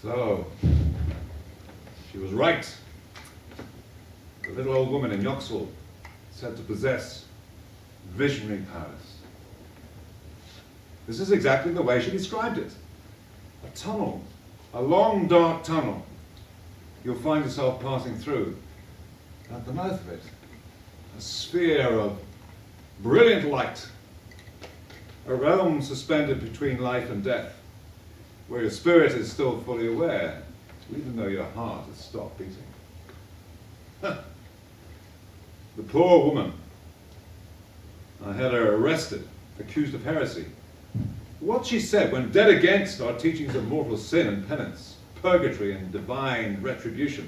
So, she was right. The little old woman in Jocelyn said to possess visionary powers. This is exactly the way she described it. A tunnel, a long dark tunnel. You'll find yourself passing through. At the mouth of it, a sphere of brilliant light, a realm suspended between life and death, where your spirit is still fully aware, even though your heart has stopped beating. The poor woman, I had her arrested, accused of heresy. What she said went dead against our teachings of mortal sin and penance, purgatory and divine retribution.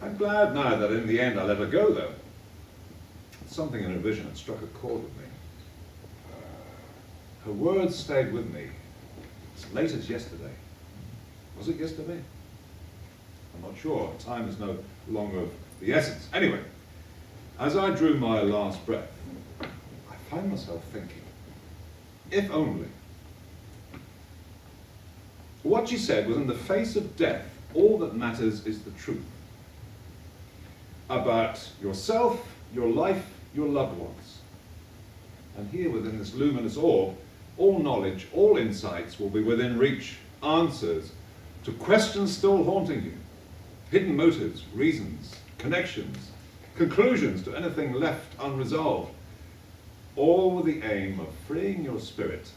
I'm glad now that in the end I let her go, though. Something in her vision had struck a chord with me. Her words stayed with me as late as yesterday. Was it yesterday? I'm not sure. Time is no longer of the essence. Anyway, as I drew my last breath, I found myself thinking, if only. What she said was, in the face of death, all that matters is the truth. About yourself, your life, your loved ones. And here within this luminous orb, all knowledge, all insights will be within reach, answers to questions still haunting you, hidden motives, reasons, connections, conclusions to anything left unresolved, all with the aim of freeing your spirit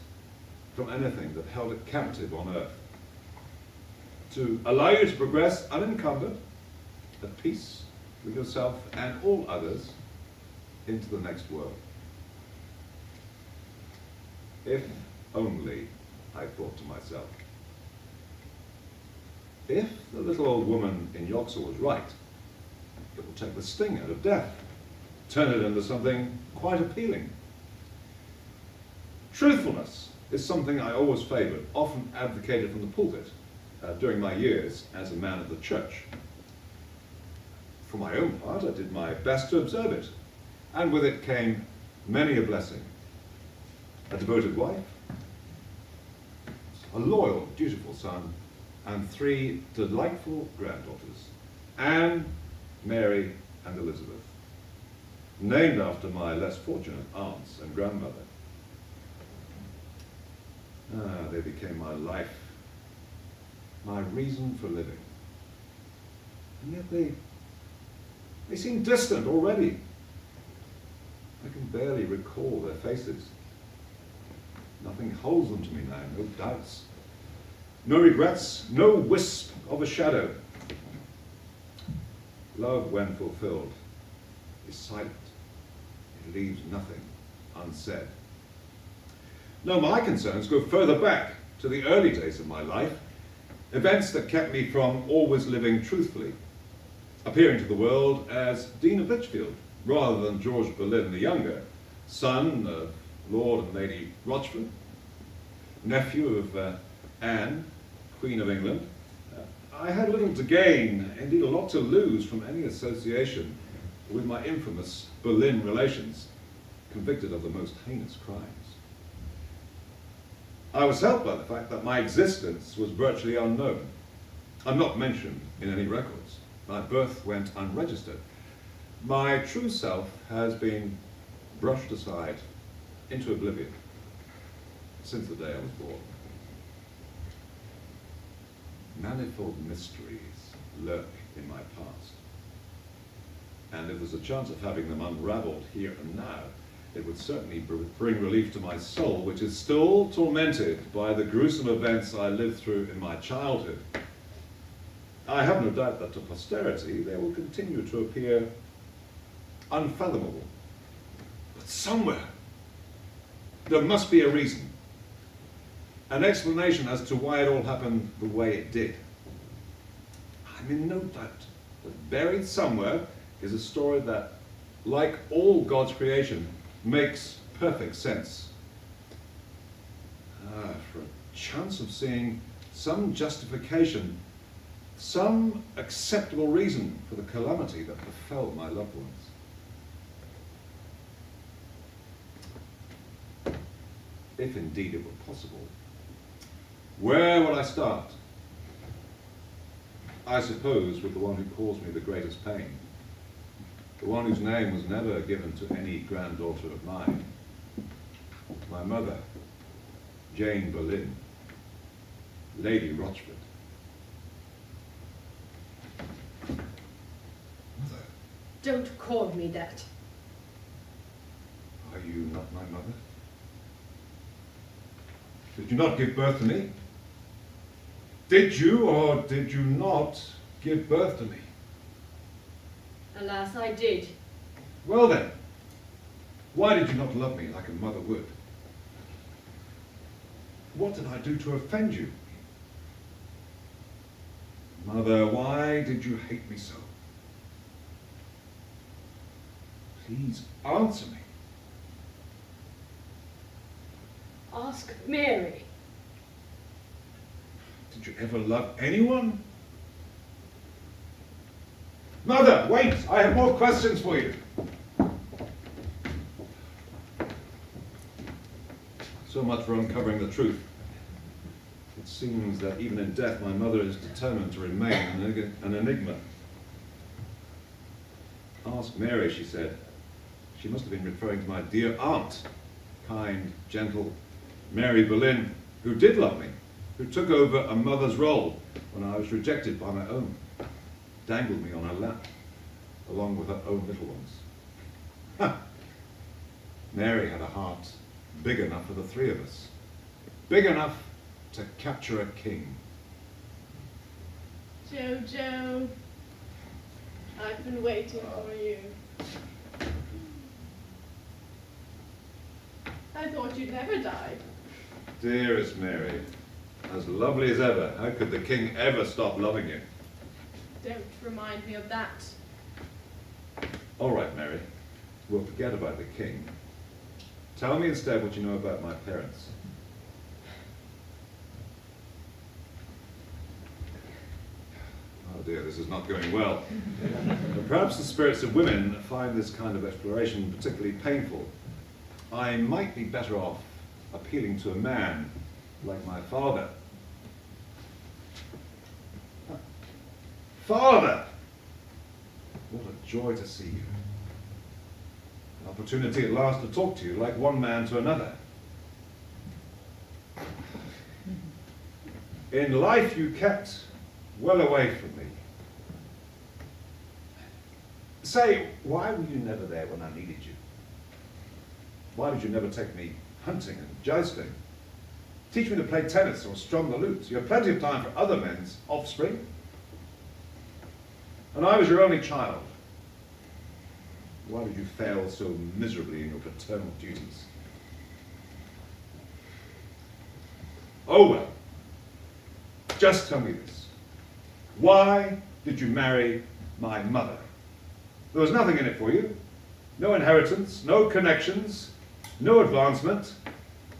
from anything that held it captive on earth, to allow you to progress unencumbered, at peace with yourself and all others, into the next world. If only, I thought to myself, if the little old woman in Yoxall was right, it will take the sting out of death, turn it into something quite appealing. Truthfulness is something I always favoured, often advocated from the pulpit during my years as a man of the church. For my own part, I did my best to observe it, and with it came many a blessing. A devoted wife, a loyal, dutiful son, and 3 delightful granddaughters, Anne, Mary, and Elizabeth, named after my less fortunate aunts and grandmother. They became my life, my reason for living. And yet they seem distant already. I can barely recall their faces. Nothing holds them to me now, no doubts, no regrets, no wisp of a shadow. Love, when fulfilled, is silent. It leaves nothing unsaid. No, my concerns go further back to the early days of my life, events that kept me from always living truthfully, appearing to the world as Dean of Lichfield, rather than George Boleyn the younger, son of Lord and Lady Rochford, nephew of Anne, Queen of England. I had little to gain, indeed a lot to lose, from any association with my infamous Boleyn relations, convicted of the most heinous crimes. I was helped by the fact that my existence was virtually unknown. I'm not mentioned in any records. My birth went unregistered. My true self has been brushed aside into oblivion since the day I was born. Manifold mysteries lurk in my past, and if there's a chance of having them unraveled here and now, it would certainly bring relief to my soul, which is still tormented by the gruesome events I lived through in my childhood. I have no doubt that to posterity they will continue to appear unfathomable. But somewhere there must be a reason, an explanation as to why it all happened the way it did. I'm in no doubt that buried somewhere is a story that, like all God's creation, makes perfect sense. For a chance of seeing some justification, some acceptable reason for the calamity that befell my loved ones. If indeed it were possible, Where will I start? I suppose with the one who caused me the greatest pain. The one whose name was never given to any granddaughter of mine. My mother, Jane Boleyn, Lady Rochford. Mother. Don't call me that. Are you not my mother? Did you not give birth to me? Did you or did you not give birth to me? Alas, I did. Well then, why did you not love me like a mother would? What did I do to offend you? Mother, why did you hate me so? Please answer me. Ask Mary. Did you ever love anyone? Mother, wait! I have more questions for you. So much for uncovering the truth. It seems that even in death my mother is determined to remain an enigma. Ask Mary, she said. She must have been referring to my dear aunt, kind, gentle Mary Boleyn, who did love me, who took over a mother's role when I was rejected by my own, dangled me on her lap, along with her own little ones. Ha! Mary had a heart big enough for the three of us, big enough to capture a king. Jojo, I've been waiting for you. I thought you'd never die. Dearest Mary, as lovely as ever, how could the king ever stop loving you? Don't remind me of that. All right, Mary, we'll forget about the king. Tell me instead what you know about my parents. Oh dear, this is not going well. Perhaps the spirits of women find this kind of exploration particularly painful. I might be better off appealing to a man like my father. Father! What a joy to see you. An opportunity at last to talk to you like one man to another. In life you kept well away from me. Say, why were you never there when I needed you? Why did you never take me hunting and jousting? Teach me to play tennis or strum the lute. You have plenty of time for other men's offspring. And I was your only child. Why did you fail so miserably in your paternal duties? Oh well, just tell me this. Why did you marry my mother? There was nothing in it for you. No inheritance, no connections, no advancement,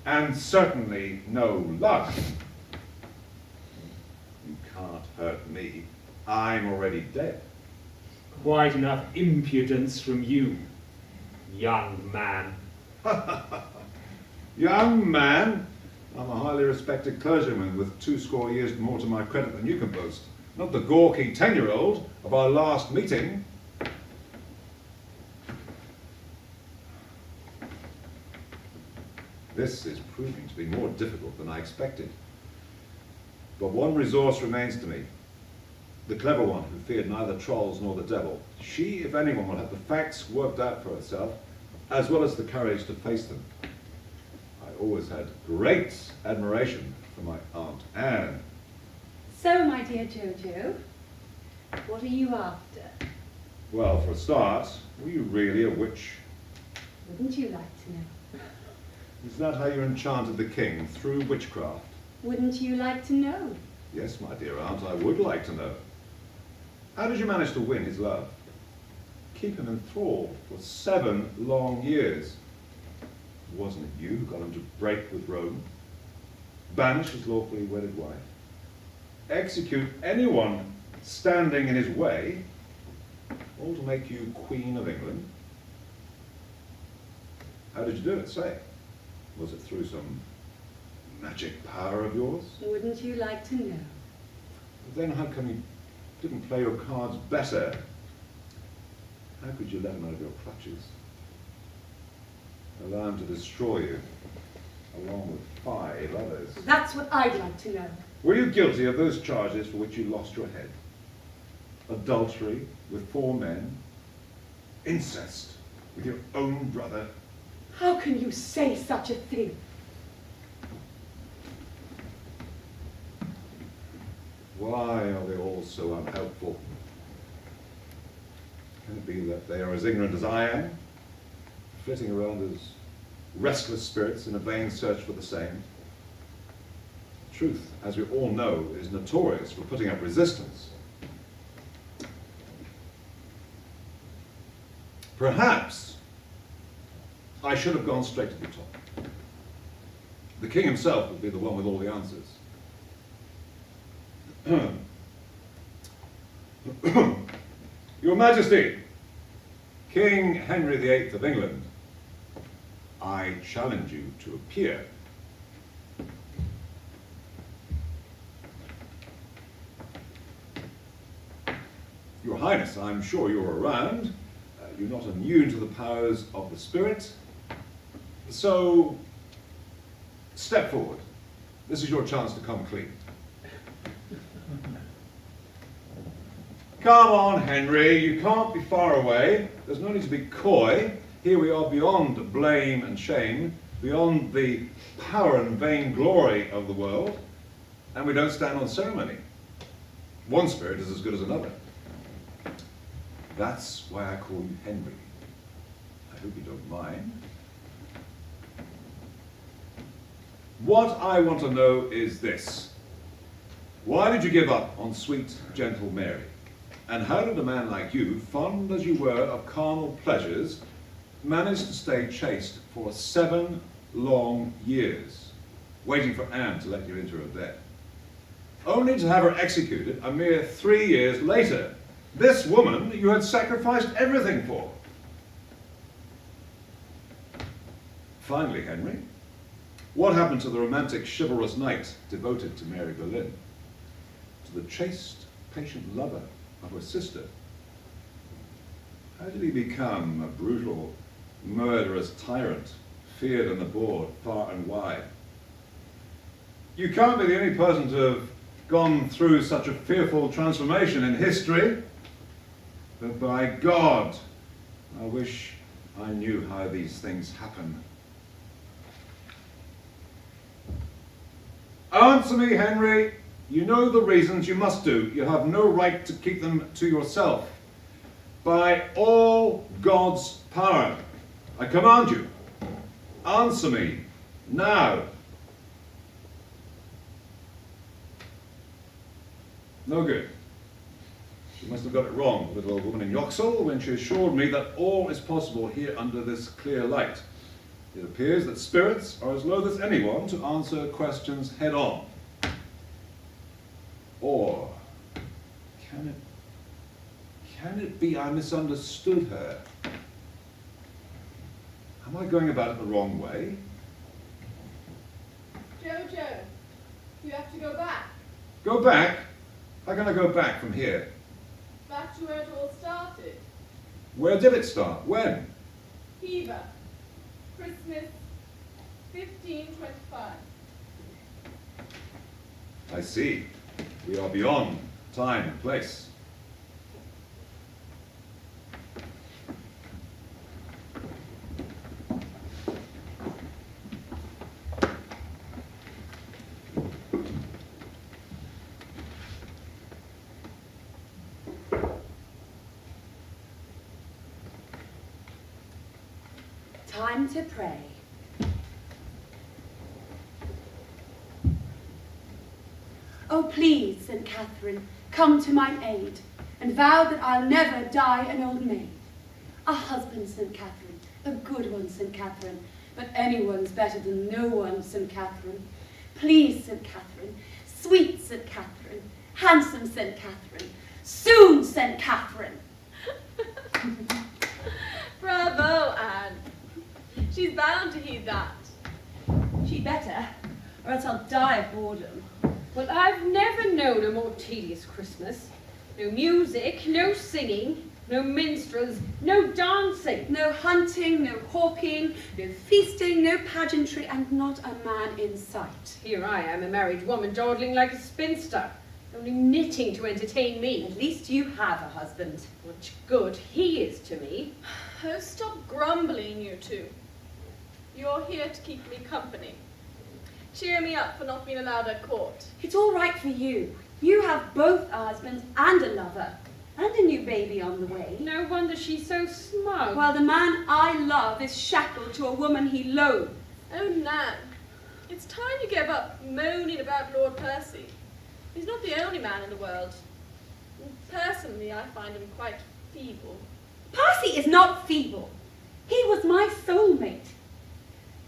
and certainly no love. You can't hurt me. I'm already dead. Quite enough impudence from you, young man. Young man? I'm a highly respected clergyman with 20 years more to my credit than you can boast. Not the gawky 10-year-old of our last meeting. This is proving to be more difficult than I expected. But one resource remains to me. The clever one who feared neither trolls nor the devil. She, if anyone, will have the facts worked out for herself, as well as the courage to face them. I always had great admiration for my Aunt Anne. So, my dear Jojo, what are you after? Well, for a start, were you really a witch? Wouldn't you like to know? Is that how you enchanted the king, through witchcraft? Wouldn't you like to know? Yes, my dear aunt, I would like to know. How did you manage to win his love? Keep him enthralled for 7 long years? Wasn't it you who got him to break with Rome? Banish his lawfully wedded wife? Execute anyone standing in his way? All to make you Queen of England? How did you do it, say? Was it through some magic power of yours? Wouldn't you like to know? Then how come you didn't play your cards better? How could you let him out of your clutches? Allow him to destroy you, along with 5 others. That's what I'd like to know. Were you guilty of those charges for which you lost your head? Adultery with 4 men? Incest with your own brother? How can you say such a thing? Why are they all so unhelpful? Can it be that they are as ignorant as I am, flitting around as restless spirits in a vain search for the same? Truth, as we all know, is notorious for putting up resistance. Perhaps I should have gone straight to the top. The king himself would be the one with all the answers. Your Majesty, King Henry VIII of England, I challenge you to appear. Your Highness, I'm sure you're around. You're not immune to the powers of the spirit. So, step forward. This is your chance to come clean. Come on, Henry, you can't be far away. There's no need to be coy. Here we are beyond blame and shame, beyond the power and vain glory of the world, and we don't stand on ceremony. One spirit is as good as another. That's why I call you Henry. I hope you don't mind. What I want to know is this. Why did you give up on sweet, gentle Mary? And how did a man like you, fond as you were of carnal pleasures, manage to stay chaste for 7 long years, waiting for Anne to let you into her bed? Only to have her executed a mere 3 years later. This woman you had sacrificed everything for. Finally, Henry, what happened to the romantic, chivalrous knight devoted to Mary Boleyn? To the chaste, patient lover of her sister? How did he become a brutal, murderous tyrant, feared and abhorred far and wide? You can't be the only person to have gone through such a fearful transformation in history. But by God, I wish I knew how these things happen. Answer me, Henry. You know the reasons you must do. You have no right to keep them to yourself. By all God's power, I command you, answer me now. No good. She must have got it wrong, little old woman in Jocelyn, when she assured me that all is possible here under this clear light. It appears that spirits are as loath as anyone to answer questions head on. Or can it be I misunderstood her? Am I going about it the wrong way? Jojo, you have to go back. Go back? How can I go back from here? Back to where it all started. Where did it start? When? Hever. Christmas 1525. I see. We are beyond time and place. Time to pray. Oh, please, St. Catherine, come to my aid, and vow that I'll never die an old maid. A husband, St. Catherine, a good one, St. Catherine, but anyone's better than no one, St. Catherine. Please, St. Catherine, sweet St. Catherine, handsome St. Catherine, soon St. Catherine. Bravo, Anne. She's bound to heed that. She'd better. or else I'll die of boredom. Well, I've never known a more tedious Christmas. No music, no singing, no minstrels, no dancing. No hunting, no hawking, no feasting, no pageantry, and not a man in sight. Here I am, a married woman, dawdling like a spinster, only knitting to entertain me. At least you have a husband. Much good he is to me. Oh, stop grumbling, you two. You're here to keep me company. Cheer me up for not being allowed at court. It's all right for you. You have both a husband and a lover, and a new baby on the way. No wonder she's so smug. While the man I love is shackled to a woman he loathes. Oh, Nan, it's time you gave up moaning about Lord Percy. He's not the only man in the world. Personally, I find him quite feeble. Percy is not feeble. He was my soulmate.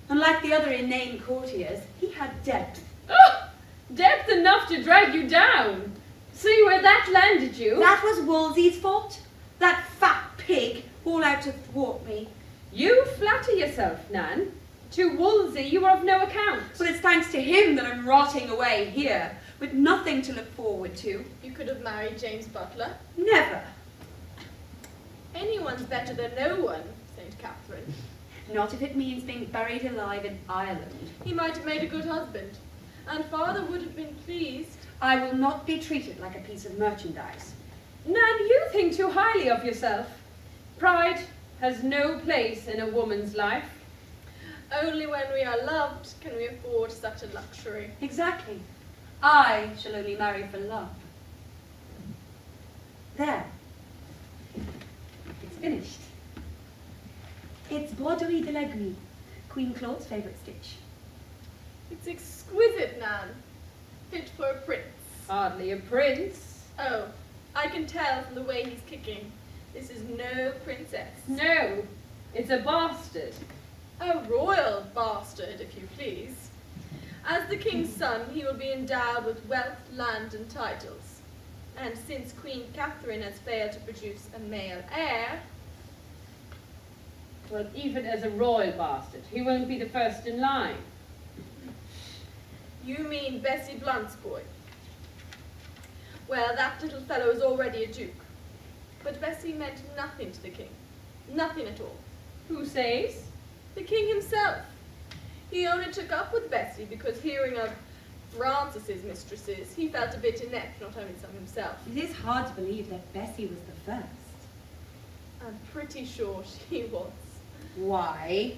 Unlike the other inane courtiers, he had depth. Oh, depth enough to drag you down. See where that landed you? That was Wolsey's fault. That fat pig, all out to thwart me. You flatter yourself, Nan. To Wolsey you are of no account. But it's thanks to him that I'm rotting away here, with nothing to look forward to. You could have married James Butler. Never. Anyone's better than no one, St. Catherine. Not if it means being buried alive in Ireland. He might have made a good husband, and father would have been pleased. I will not be treated like a piece of merchandise. Nan, you think too highly of yourself. Pride has no place in a woman's life. Only when we are loved can we afford such a luxury. Exactly. I shall only marry for love. There. It's finished. It's broderie de l'aiguille, Queen Claude's favourite stitch. It's exquisite, Nan. Fit for a prince. Hardly a prince. Oh, I can tell from the way he's kicking. This is no princess. No, it's a bastard. A royal bastard, if you please. As the king's son, he will be endowed with wealth, land, and titles. And since Queen Catherine has failed to produce a male heir, Well, even as a royal bastard, he won't be the first in line. you mean Bessie Blunt's boy. Well, that little fellow is already a duke. But Bessie meant nothing to the king. Nothing at all. Who says? The king himself. He only took up with Bessie because hearing of Francis's mistresses, he felt a bit inept, not owning some himself. It is hard to believe that Bessie was the first. I'm pretty sure she was. Why?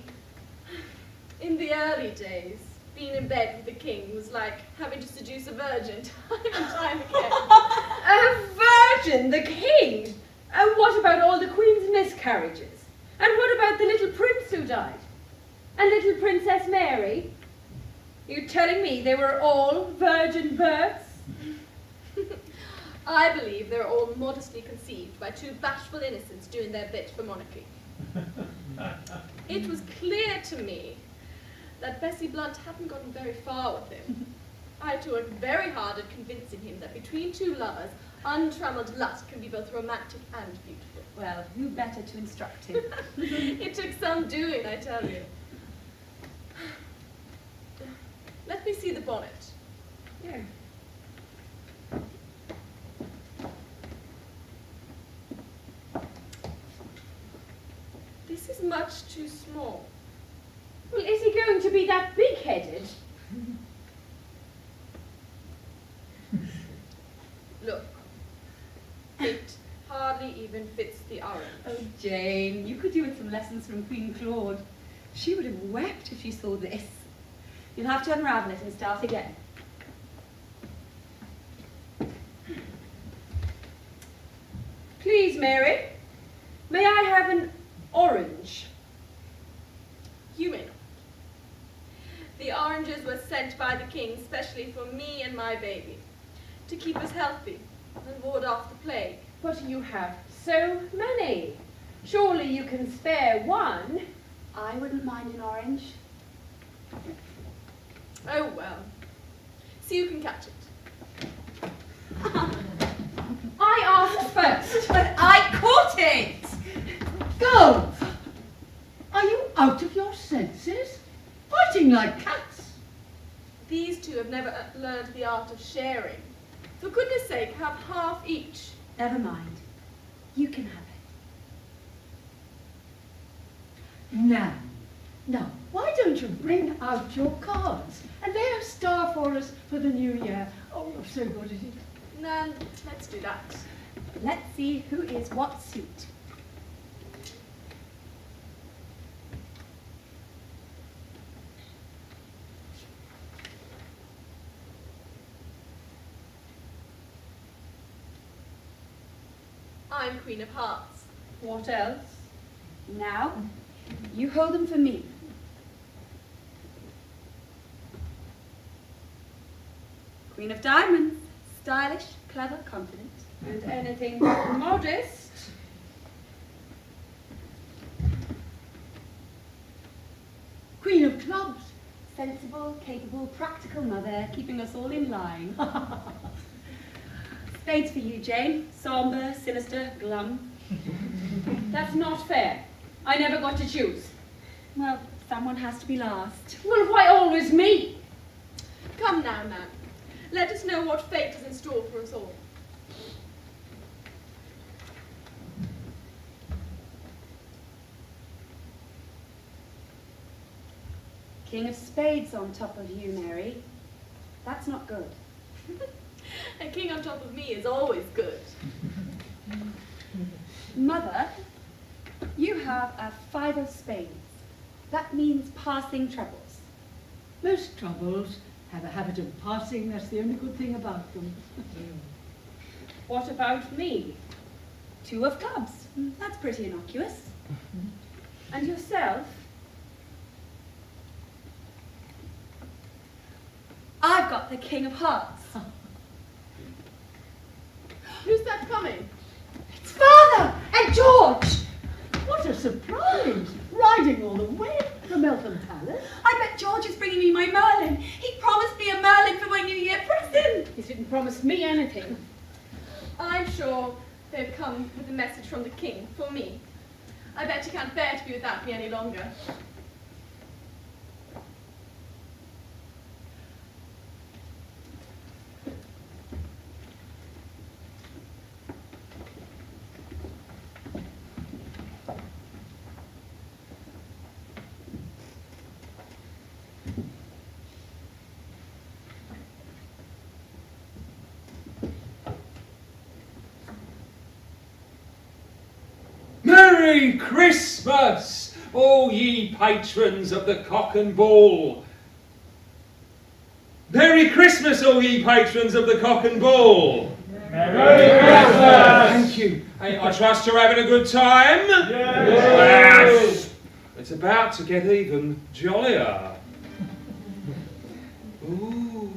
In the early days, being in bed with the king was like having to seduce a virgin time and time again. A virgin, the king? And what about all the queen's miscarriages? And what about the little prince who died? And little Princess Mary? You telling me they were all virgin births? I believe they're all modestly conceived by two bashful innocents doing their bit for monarchy. It was clear to me that Bessie Blunt hadn't gotten very far with him. I had to work very hard at convincing him that between two lovers, untrammeled lust can be both romantic and beautiful. Well, who better to instruct him? It took some doing, I tell you. Let me see the bonnet. Yeah. This is much too small. Well, is he going to be that big-headed? Look, it hardly even fits the orange. Oh, Jane, you could do with some lessons from Queen Claude. She would have wept if she saw this. You'll have to unravel it and start again. Please, Mary, may I have an orange? You may not. The oranges were sent by the king specially for me and my baby, to keep us healthy and ward off the plague. But you have so many. Surely you can spare one. I wouldn't mind an orange. Oh well. See who can catch it. I asked first. But I caught it! Girls! Are you out of your senses? Fighting like cats? These two have never learned the art of sharing. For goodness sake, have half each. Never mind. You can have it. Now, why don't you bring out your cards and lay a star for us for the new year? Oh, you're so good at it. Nan, let's do that. Let's see who is what suit. I'm Queen of Hearts. What else? Now, you hold them for me. Queen of Diamonds. Stylish, clever, confident. And anything but modest? Queen of Clubs. Sensible, capable, practical mother, keeping us all in line. Spades for you, Jane. Sombre, sinister, glum. That's not fair. I never got to choose. Well, someone has to be last. Well, why always me? Come now, Nan. Let us know what fate is in store for us all. King of Spades on top of you, Mary. That's not good. A king on top of me is always good. Mother, you have a 5 of spades. That means passing troubles. Most troubles have a habit of passing. That's the only good thing about them. What about me? 2 of clubs. That's pretty innocuous. And yourself? I've got the King of Hearts. Who's that coming? It's Father and George. What a surprise! Riding all the way from Eltham Palace. I bet George is bringing me my Merlin. He promised me a Merlin for my New Year present. He didn't promise me anything. I'm sure they've come with a message from the king for me. I bet you can't bear to be without me any longer. Merry Christmas, all ye patrons of the Cock and Bull. Merry Christmas, all ye patrons of the Cock and Bull. Merry Christmas! Thank you. I trust you're having a good time? Yes! It's about to get even jollier. Ooh.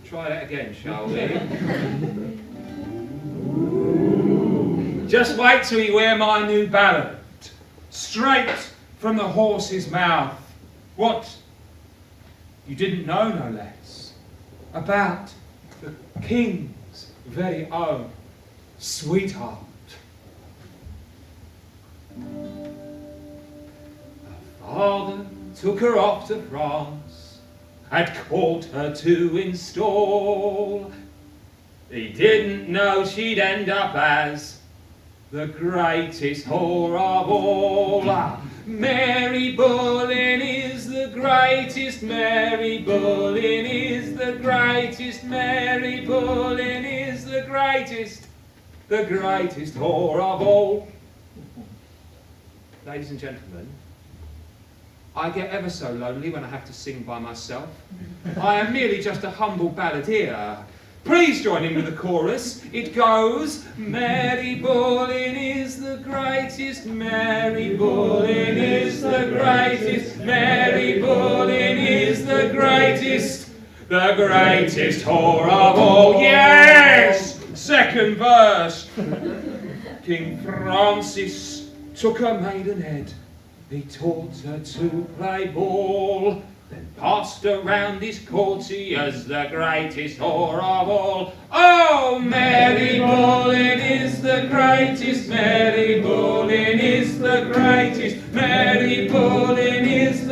Try that again, shall we? Just wait till you hear my new ballad, straight from the horse's mouth. What you didn't know, no less, about the king's very own sweetheart. Her father took her off to France, had called her to install. He didn't know she'd end up as the greatest whore of all. Mary Boleyn is the greatest, Mary Boleyn is the greatest, Mary Boleyn is the greatest whore of all. Ladies and gentlemen, I get ever so lonely when I have to sing by myself. I am merely just a humble balladeer. Please join in with the chorus. It goes, Mary Boleyn is the greatest, Mary Boleyn is the greatest, Mary Boleyn is the greatest whore of all. Yes! Second verse. King Francis took her maidenhead. He taught her to play ball. Then passed around his courtiers the greatest whore of all. Oh, Mary Boleyn is the greatest, Mary Boleyn is the greatest, Mary Boleyn is is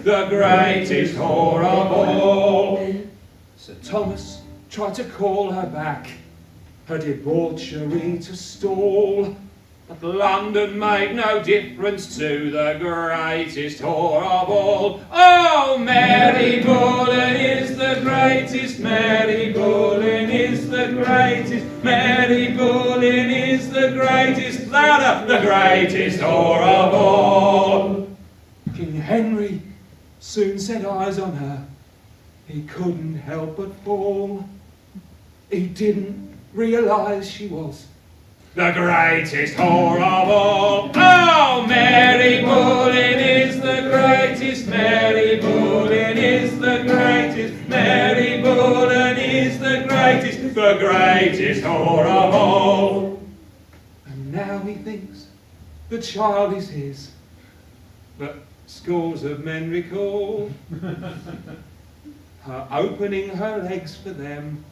the greatest whore of all. Sir Thomas tried to call her back, her debauchery to stall. But London made no difference to the greatest whore of all. Oh, Mary Boleyn is the greatest, Mary Boleyn is the greatest, Mary Boleyn is the greatest, louder, the greatest whore of all. King Henry soon set eyes on her. He couldn't help but fall. He didn't realise she was the greatest whore of all. Oh, Mary Boleyn is the greatest, Mary Boleyn is the greatest, Mary Boleyn is the greatest whore of all. And now he thinks the child is his, but scores of men recall her opening her legs for them.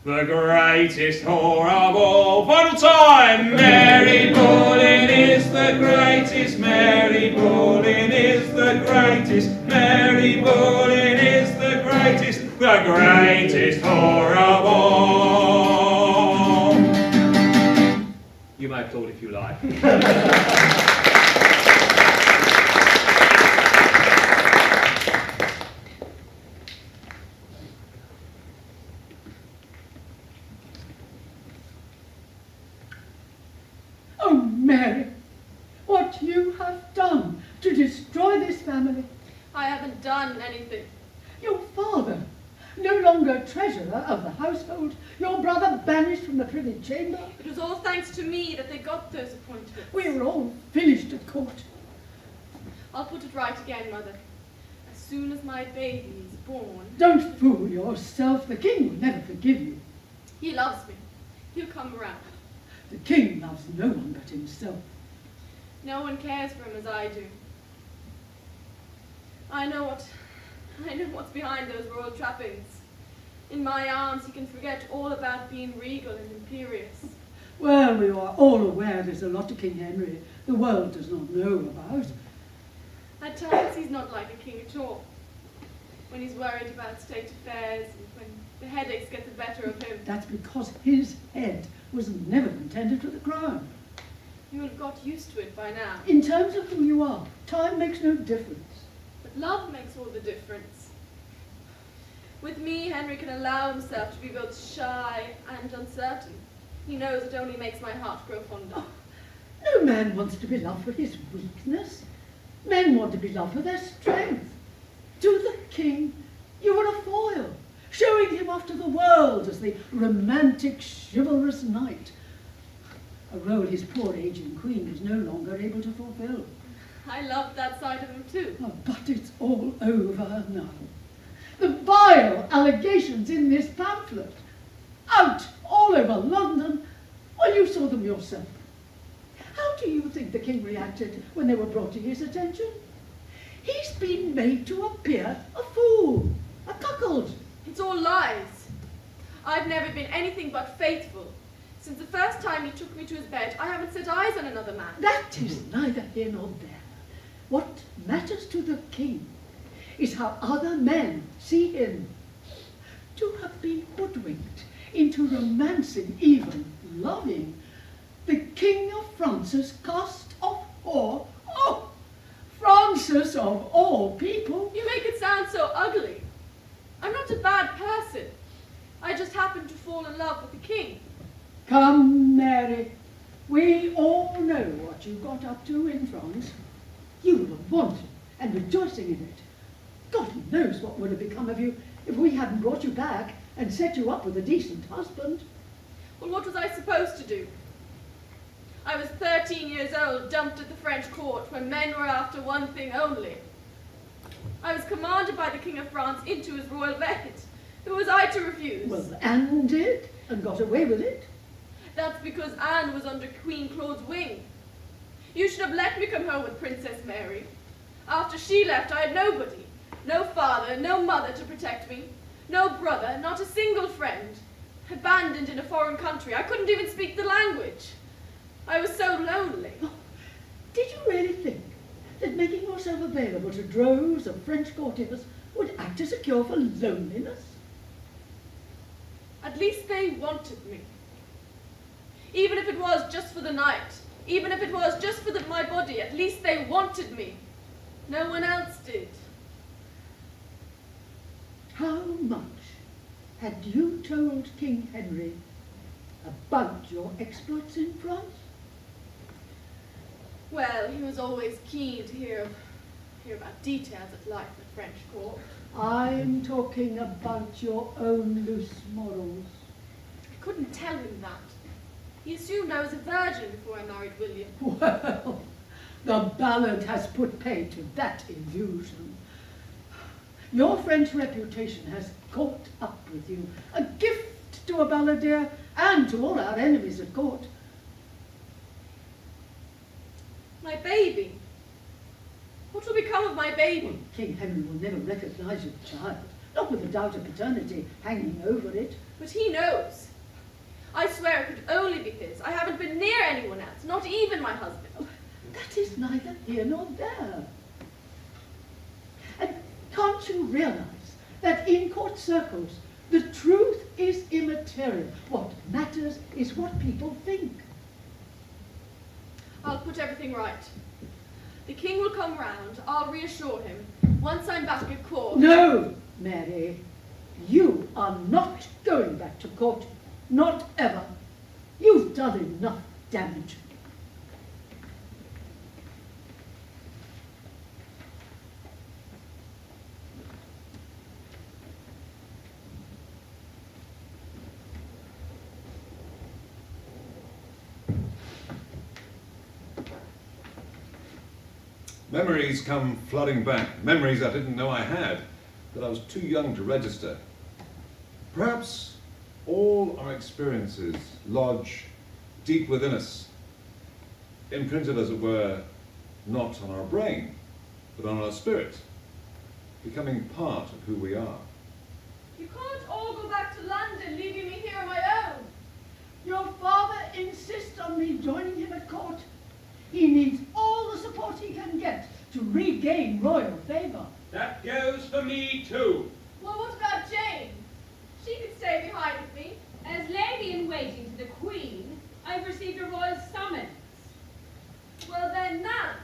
The greatest whore of all. Final time! Mary Boleyn is the greatest, Mary Boleyn is the greatest, Mary Boleyn is the greatest whore of all. You may applaud if you like. Mary, what you have done to destroy this family. I haven't done anything. Your father, no longer treasurer of the household, your brother banished from the privy chamber. It was all thanks to me that they got those appointments. We were all finished at court. I'll put it right again, Mother. As soon as my baby is born... Don't fool yourself. The king will never forgive you. He loves me. He'll come around. The king loves no one but himself. No one cares for him as I do. I know what's behind those royal trappings. In my arms he can forget all about being regal and imperious. Well, we are all aware there's a lot to King Henry the world does not know about. At times he's not like a king at all. When he's worried about state affairs and when the headaches get the better of him. That's because his head was never intended for the crown. You would have got used to it by now. In terms of who you are, time makes no difference. But love makes all the difference. With me, Henry can allow himself to be both shy and uncertain. He knows it only makes my heart grow fonder. No man wants to be loved for his weakness. Men want to be loved for their strength. To the king, you were a foil, showing him off to the world as the romantic, chivalrous knight, a role his poor aging queen is no longer able to fulfill. I loved that side of him too. Oh, but it's all over now. The vile allegations in this pamphlet, out all over London, well, you saw them yourself. How do you think the king reacted when they were brought to his attention? He's been made to appear a fool, a cuckold. It's all lies. I've never been anything but faithful. Since the first time he took me to his bed, I haven't set eyes on another man. That is neither here nor there. What matters to the king is how other men see him. To have been hoodwinked into romancing, even loving, the King of France's cast off whore. Oh, Francis of all people. You make it sound so ugly. I'm not a bad person. I just happened to fall in love with the king. Come, Mary, we all know what you got up to in France. You were wanted and rejoicing in it. God knows what would have become of you if we hadn't brought you back and set you up with a decent husband. Well, what was I supposed to do? I was 13 years old, dumped at the French court, where men were after one thing only. I was commanded by the King of France into his royal bed. Who was I to refuse? Well, Anne did, and got away with it. That's because Anne was under Queen Claude's wing. You should have let me come home with Princess Mary. After she left, I had nobody. No father, no mother to protect me. No brother, not a single friend. Abandoned in a foreign country, I couldn't even speak the language. I was so lonely. Oh, did you really think that men available to droves of French courtiers would act as a cure for loneliness? At least they wanted me. Even if it was just for the night, even if it was just for my body, at least they wanted me. No one else did. How much had you told King Henry about your exploits in France? Well, he was always keen to hear about details of life at French court. I'm talking about your own loose morals. I couldn't tell him that. He assumed I was a virgin before I married William. Well, the ballad has put paid to that illusion. Your French reputation has caught up with you, a gift to a balladeer and to all our enemies at court. My baby. What will become of my baby? Well, King Henry will never recognize your child, not with a doubt of paternity hanging over it. But he knows. I swear it could only be his. I haven't been near anyone else, not even my husband. That is neither here nor there. And can't you realize that in court circles, the truth is immaterial? What matters is what people think. I'll put everything right. The king will come round. I'll reassure him. Once I'm back at court... No, Mary. You are not going back to court. Not ever. You've done enough damage. Memories come flooding back, memories I didn't know I had, that I was too young to register. Perhaps all our experiences lodge deep within us, imprinted as it were, not on our brain, but on our spirit, becoming part of who we are. You can't all go back to London, leaving me here on my own. Your father insists on me joining him at court. He needs all the support he can get to regain royal favour. That goes for me too. Well, what about Jane? She could stay behind with me. As lady-in-waiting to the Queen, I've received a royal summons. Well then, Nan.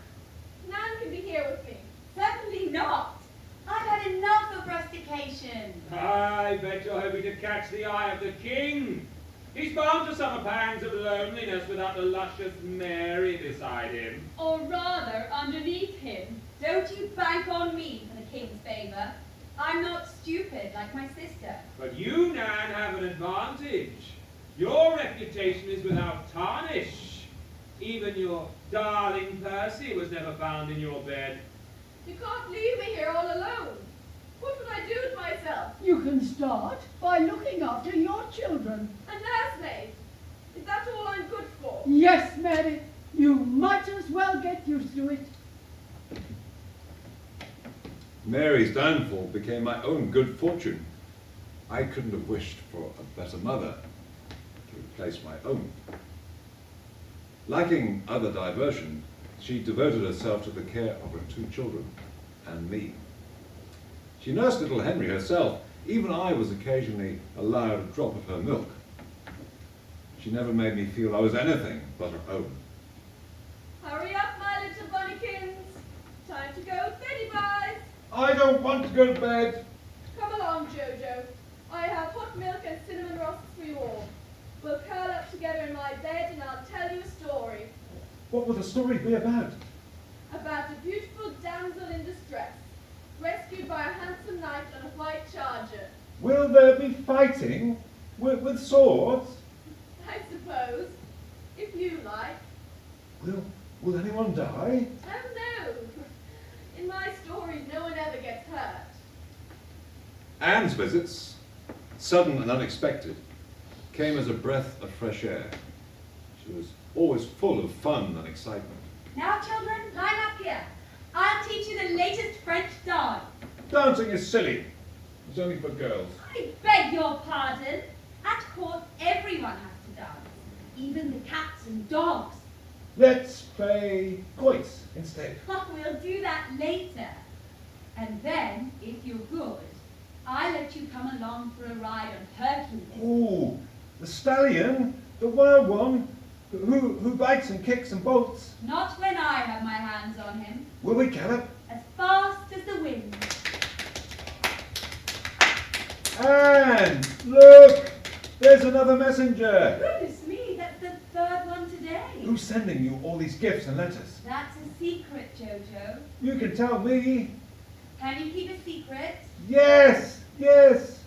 Nan can be here with me. Certainly not. I've had enough of rustication. I bet you're hoping to catch the eye of the king. He's bound to suffer pangs of loneliness without the luscious Mary beside him. Or rather, underneath him. Don't you bank on me for the king's favour. I'm not stupid like my sister. But you, Nan, have an advantage. Your reputation is without tarnish. Even your darling Percy was never found in your bed. You can't leave me here all alone. What would I do with myself? You can start by looking after your children. A nursemaid. Is that all I'm good for? Yes, Mary, you might as well get used to it. Mary's downfall became my own good fortune. I couldn't have wished for a better mother to replace my own. Lacking other diversion, she devoted herself to the care of her two children and me. She nursed little Henry herself. Even I was occasionally allowed a drop of her milk. She never made me feel I was anything but her own. Hurry up, my little bunnykins. Time to go beddy buys. I don't want to go to bed. Come along, Jojo. I have hot milk and cinnamon rusks for you all. We'll curl up together in my bed and I'll tell you a story. What will the story be about? About a beautiful damsel in distress, rescued by a handsome knight on a white charger. Will there be fighting with swords? I suppose, if you like. Will anyone die? Oh no! In my stories, no one ever gets hurt. Anne's visits, sudden and unexpected, came as a breath of fresh air. She was always full of fun and excitement. Now, children, line up here. I'll teach you the latest French dance. Dancing is silly. It's only for girls. I beg your pardon. At court, everyone has to dance, even the cats and dogs. Let's play quoits instead. We'll do that later. And then, if you're good, I'll let you come along for a ride on Hercules. Ooh, the stallion, the wild one, who bites and kicks and bolts. Not when I have my hands on him. Will we gallop? As fast as the wind. And look, there's another messenger. Goodness me, that's the third one today. Who's sending you all these gifts and letters? That's a secret, Jojo. You can tell me. Can you keep a secret? Yes, yes.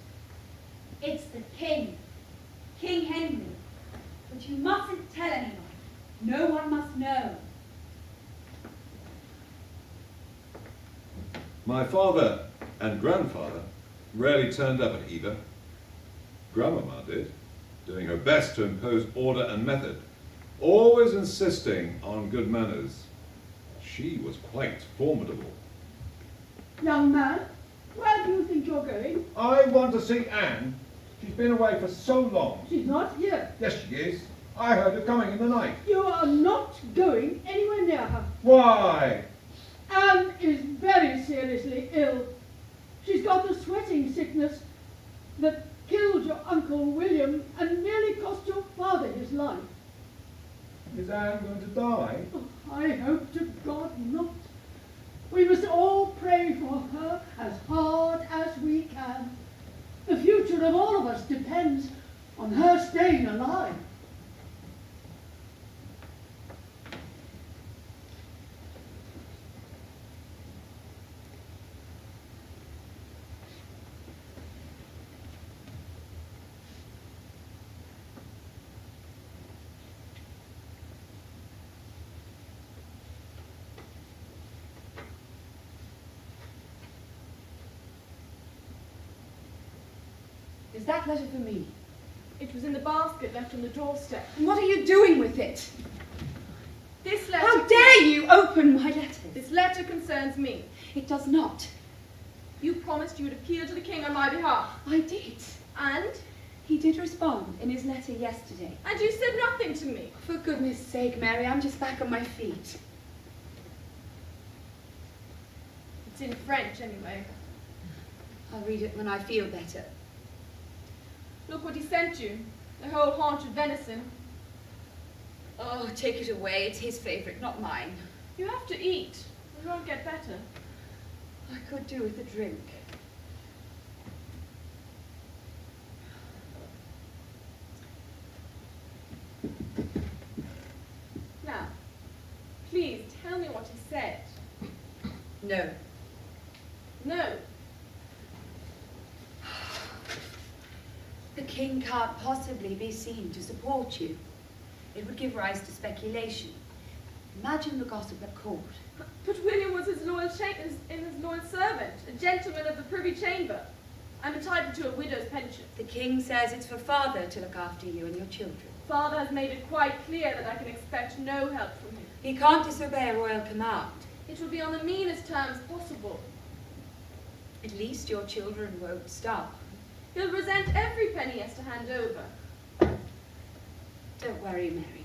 It's the king, King Henry. But you mustn't tell anyone. No one must know. My father and grandfather rarely turned up at either. Grandmama did, doing her best to impose order and method, always insisting on good manners. She was quite formidable. Young man, where do you think you're going? I want to see Anne. She's been away for so long. She's not here. Yes, she is. I heard her coming in the night. You are not going anywhere near her. Why? Anne is very seriously ill. She's got the sweating sickness that killed your Uncle William and nearly cost your father his life. Is Anne going to die? Oh, I hope to God not. We must all pray for her as hard as we can. The future of all of us depends on her staying alive. Is that letter for me? It was in the basket left on the doorstep. And what are you doing with it? This letter... How dare you open my letters? This letter concerns me. It does not. You promised you would appeal to the king on my behalf. I did. And? He did respond in his letter yesterday. And you said nothing to me. For goodness sake, Mary, I'm just back on my feet. It's in French, anyway. I'll read it when I feel better. Look what he sent you. The whole haunch of venison. Oh, take it away. It's his favourite, not mine. You have to eat. It won't get better. I could do with a drink. Now, please tell me what he said. No. No. The king can't possibly be seen to support you. It would give rise to speculation. Imagine the gossip at court. But William was his loyal servant, a gentleman of the Privy Chamber. I'm entitled to a widow's pension. The king says it's for father to look after you and your children. Father has made it quite clear that I can expect no help from him. He can't disobey a royal command. It will be on the meanest terms possible. At least your children won't starve. He'll resent every penny he has to hand over. Don't worry, Mary.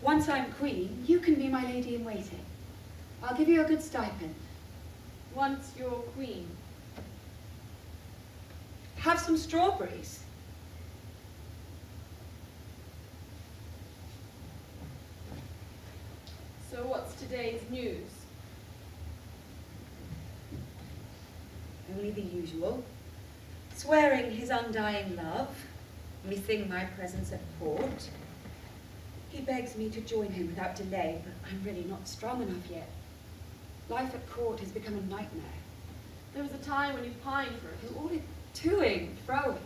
Once I'm queen, you can be my lady-in-waiting. I'll give you a good stipend. Once you're queen. Have some strawberries. So what's today's news? Only the usual. Swearing his undying love, missing my presence at court. He begs me to join him without delay, but I'm really not strong enough yet. Life at court has become a nightmare. There was a time when you pined for it. All it toing, froing,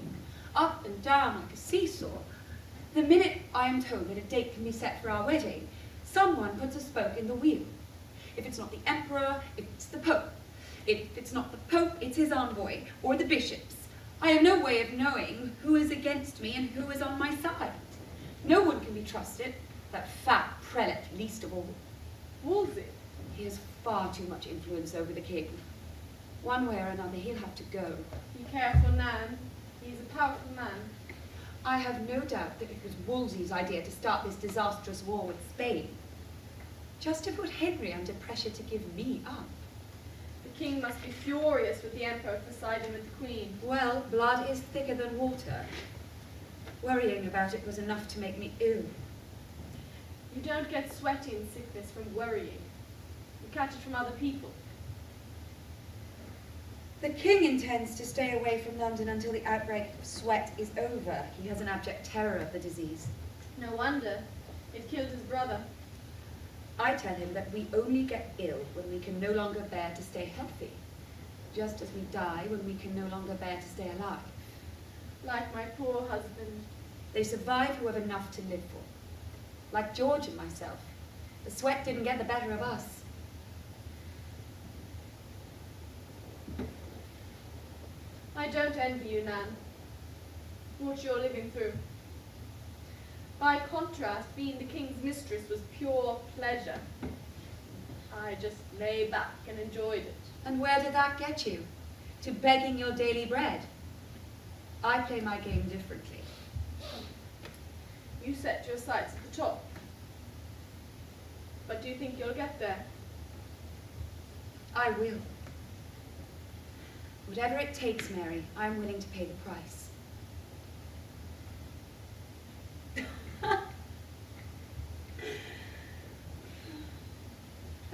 up and down like a seesaw. The minute I am told that a date can be set for our wedding, someone puts a spoke in the wheel. If it's not the emperor, it's the pope. If it's not the pope, it's his envoy, or the bishops. I have no way of knowing who is against me and who is on my side. No one can be trusted, that fat prelate least of all. Wolsey? He has far too much influence over the king. One way or another, he'll have to go. Be careful, Nan. He's a powerful man. I have no doubt that it was Wolsey's idea to start this disastrous war with Spain. just to put Henry under pressure to give me up. The king must be furious with the emperor for siding with the queen. Well, blood is thicker than water. Worrying about it was enough to make me ill. You don't get sweaty and sickness from worrying. You catch it from other people. The king intends to stay away from London until the outbreak of sweat is over. He has an abject terror of the disease. No wonder. It killed his brother. I tell him that we only get ill when we can no longer bear to stay healthy, just as we die when we can no longer bear to stay alive. Like my poor husband. They survive who have enough to live for. Like George and myself. The sweat didn't get the better of us. I don't envy you, Nan, what you're living through. By contrast, being the king's mistress was pure pleasure. I just lay back and enjoyed it. And where did that get you? To begging your daily bread? I play my game differently. You set your sights at the top. But do you think you'll get there? I will. Whatever it takes, Mary, I'm willing to pay the price.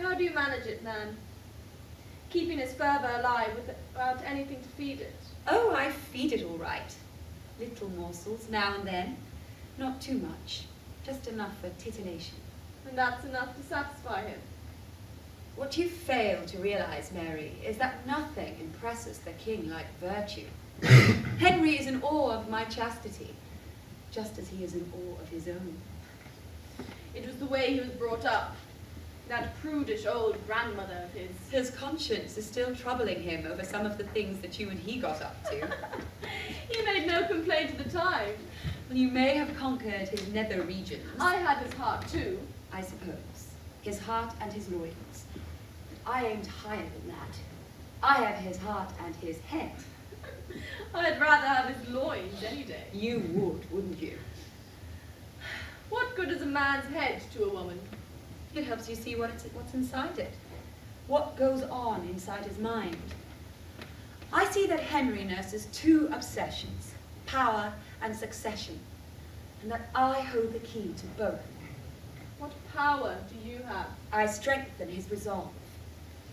How do you manage it, Nan? Keeping his fervour alive without anything to feed it? Oh, I feed it all right. Little morsels, now and then. Not too much. Just enough for titillation. And that's enough to satisfy him. What you fail to realize, Mary, is that nothing impresses the king like virtue. Henry is in awe of my chastity, just as he is in awe of his own. It was the way he was brought up. That prudish old grandmother of his. His conscience is still troubling him over some of the things that you and he got up to. He made no complaint at the time. Well, you may have conquered his nether regions. I had his heart too. I suppose. His heart and his loins. But I aimed higher than that. I have his heart and his head. I'd rather have his loins any day. You would, wouldn't you? What good is a man's head to a woman? It helps you see what's inside it. What goes on inside his mind. I see that Henry nurses two obsessions, power and succession, and that I hold the key to both. What power do you have? I strengthen his resolve,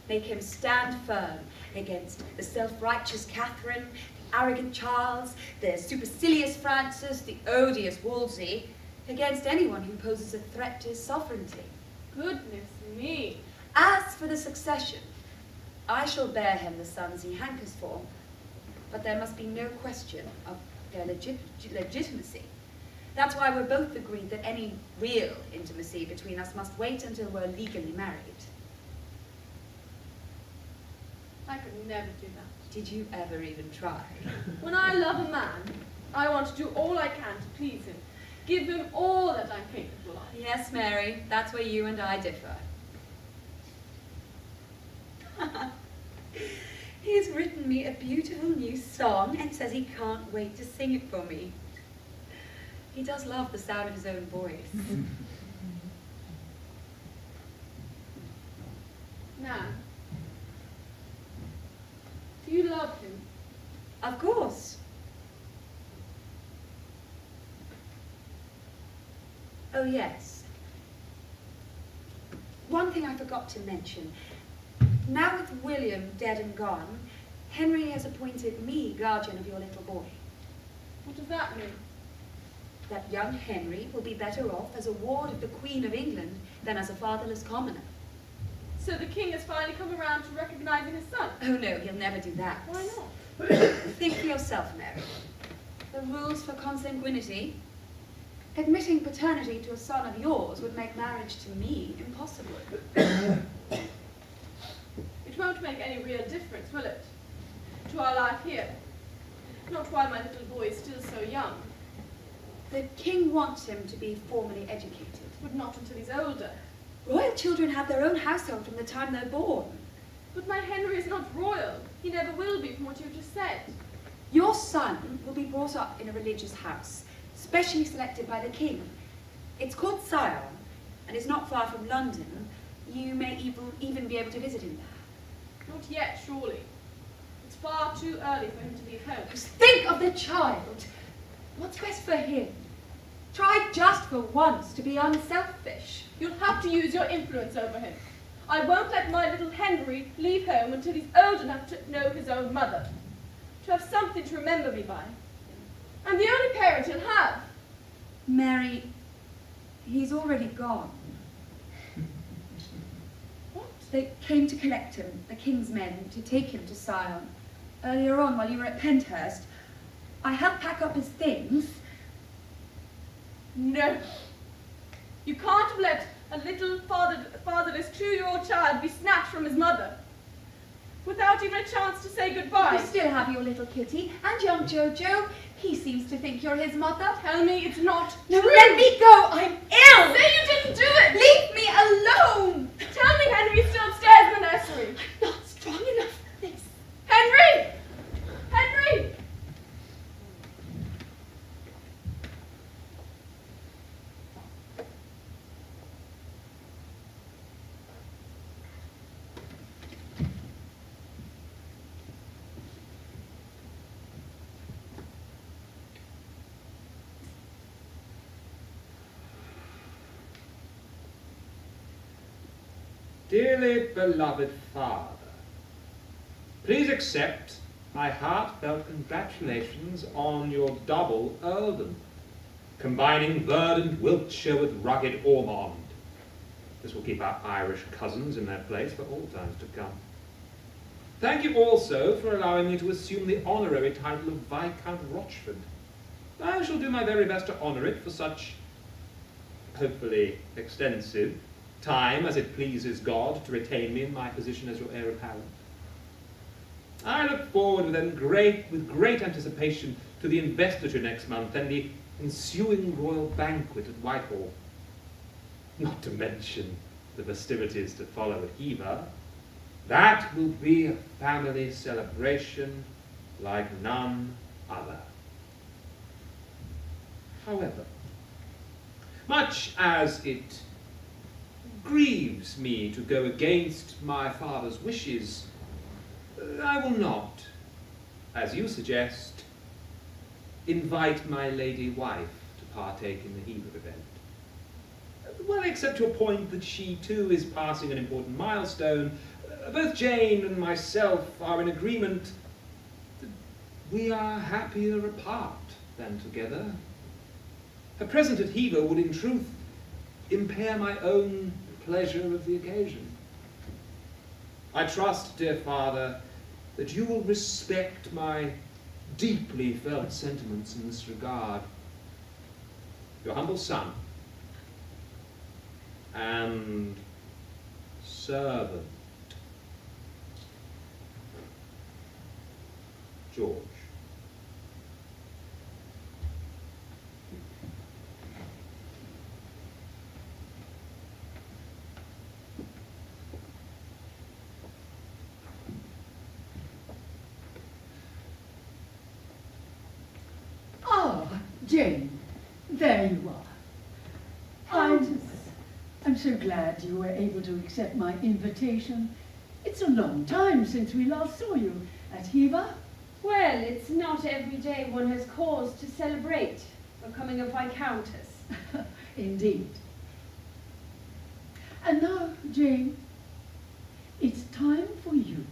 make him stand firm against the self-righteous Catherine, the arrogant Charles, the supercilious Francis, the odious Wolsey, against anyone who poses a threat to his sovereignty. Goodness me. As for the succession, I shall bear him the sons he hankers for, but there must be no question of their legitimacy. That's why we're both agreed that any real intimacy between us must wait until we're legally married. I could never do that. Did you ever even try? When I love a man, I want to do all I can to please him. Give him all that I'm capable of. Yes, Mary, that's where you and I differ. He's written me a beautiful new song and says he can't wait to sing it for me. He does love the sound of his own voice. Now, do you love him? Of course. Oh, yes. One thing I forgot to mention. Now with William dead and gone, Henry has appointed me guardian of your little boy. What does that mean? That young Henry will be better off as a ward of the Queen of England than as a fatherless commoner. So the king has finally come around to recognizing his son? Oh no, he'll never do that. Why not? Think for yourself, Mary. The rules for consanguinity. Admitting paternity to a son of yours would make marriage to me impossible. It won't make any real difference, will it? To our life here. Not while my little boy is still so young. The king wants him to be formally educated. But not until he's older. Royal children have their own household from the time they're born. But my Henry is not royal. He never will be from what you've just said. Your son will be brought up in a religious house, specially selected by the king. It's called Sion, and is not far from London, even be able to visit him there. Not yet, surely. It's far too early for him to leave home. Just think of the child. What's best for him? Try just for once to be unselfish. You'll have to use your influence over him. I won't let my little Henry leave home until he's old enough to know his own mother, to have something to remember me by. I'm the only parent he'll have. Mary, he's already gone. What? They came to collect him, the king's men, to take him to Sion. Earlier on, while you were at Penthurst, I helped pack up his things. No. You can't have let a little fatherless 2-year-old child be snatched from his mother without even a chance to say goodbye. You still have your little Kitty and young Jojo. He seems to think you're his mother. Tell me it's not No, true. let me go. I'm ill. Say you didn't do it. Leave me alone. Tell me Henry's still upstairs in the nursery. I'm not strong enough for this. Henry! Henry! Dearly beloved father, please accept my heartfelt congratulations on your double earldom, combining verdant Wiltshire with rugged Ormond. This will keep our Irish cousins in their place for all times to come. Thank you also for allowing me to assume the honorary title of Viscount Rochford. I shall do my very best to honour it for such, hopefully extensive, time as it pleases God to retain me in my position as your heir apparent. I look forward with great anticipation to the investiture next month and the ensuing royal banquet at Whitehall. Not to mention the festivities to follow at Hever. That will be a family celebration like none other. However, much as it grieves me to go against my father's wishes, I will not, as you suggest, invite my lady wife to partake in the Hever event. Well, except to a point that she too is passing an important milestone, both Jane and myself are in agreement that we are happier apart than together. Her presence at Hever would in truth impair my own pleasure of the occasion. I trust, dear father, that you will respect my deeply felt sentiments in this regard. Your humble son and servant, George. Jane, there you are. I'm so glad you were able to accept my invitation. It's a long time since we last saw you at Hever. Well, it's not every day one has cause to celebrate becoming a viscountess. Indeed. And now, Jane, it's time for you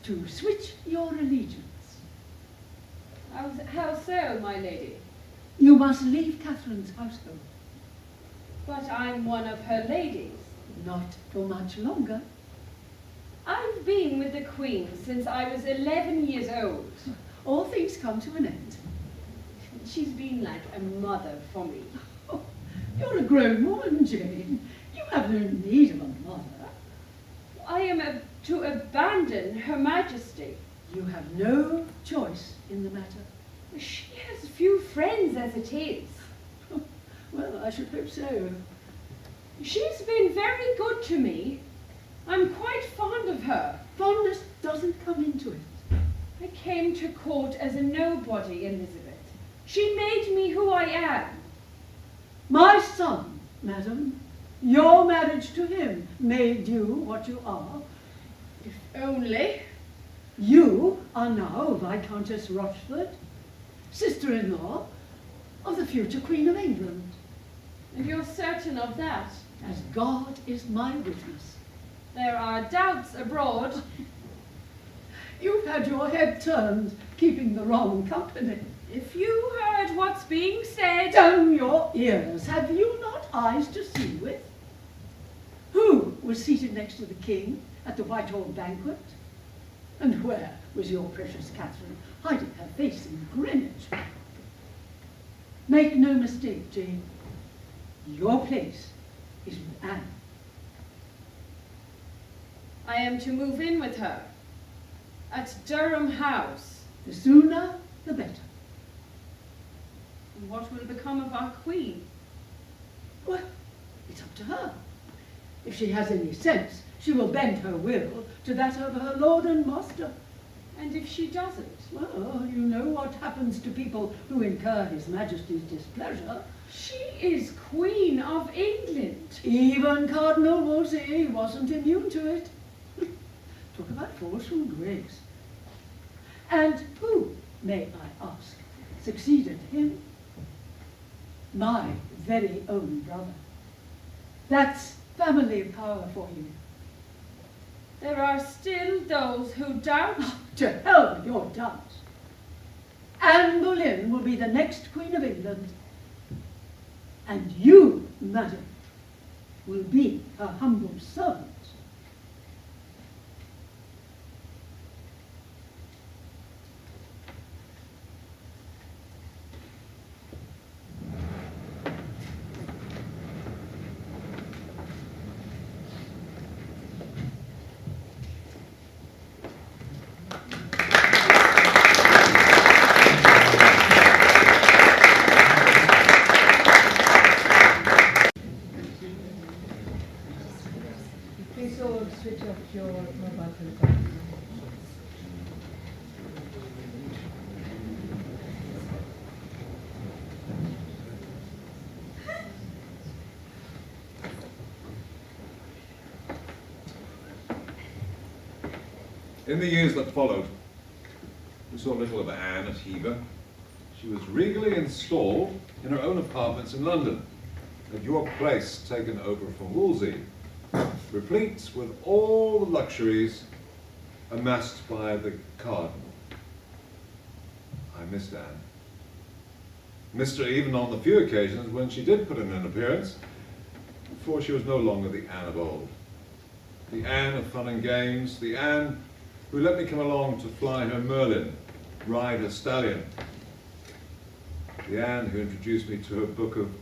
to switch your allegiance. How so, my lady? You must leave Catherine's household. But I'm one of her ladies. Not for much longer. I've been with the Queen since I was 11 years old. All things come to an end. She's been like a mother for me. Oh, you're a grown woman, Jane. You have no need of a mother. I am to abandon Her Majesty. You have no choice in the matter. She has few friends as it is. Well, I should hope so. She's been very good to me. I'm quite fond of her. Fondness doesn't come into it. I came to court as a nobody, Elizabeth. She made me who I am. My son, madam, Your marriage to him made you what you are. If only. You are now Viscountess Rochford, sister-in-law of the future Queen of England. And you're certain of that? As God is my witness. There are doubts abroad. You've had your head turned, keeping the wrong company. If you heard what's being said... Damn your ears! Have you not eyes to see with? Who was seated next to the king at the Whitehall banquet? And where was your precious Catherine, hiding her face in Greenwich? Make no mistake, Jane. Your place is with Anne. I am to move in with her at Durham House. The sooner, the better. And what will become of our queen? Well, it's up to her. If she has any sense, she will bend her will to that of her lord and master. And if she doesn't? Well, you know what happens to people who incur His Majesty's displeasure. She is Queen of England. Even Cardinal Wolsey wasn't immune to it. Talk about force from grace. And who, may I ask, succeeded him? My very own brother. That's family power for you. There are still those who doubt. To hell with your doubts. Anne Boleyn will be the next Queen of England. And you, madam, will be her humble servant. Please all switch off your mobile telephone. In the years that followed, we saw little of Anne at Hever. She was regally installed in her own apartments in London, and your place taken over from Wolsey, replete with all the luxuries amassed by the Cardinal. I missed Anne. Missed her even on the few occasions when she did put in an appearance, for she was no longer the Anne of old. The Anne of fun and games, the Anne who let me come along to fly her Merlin, ride her stallion. The Anne who introduced me to her book of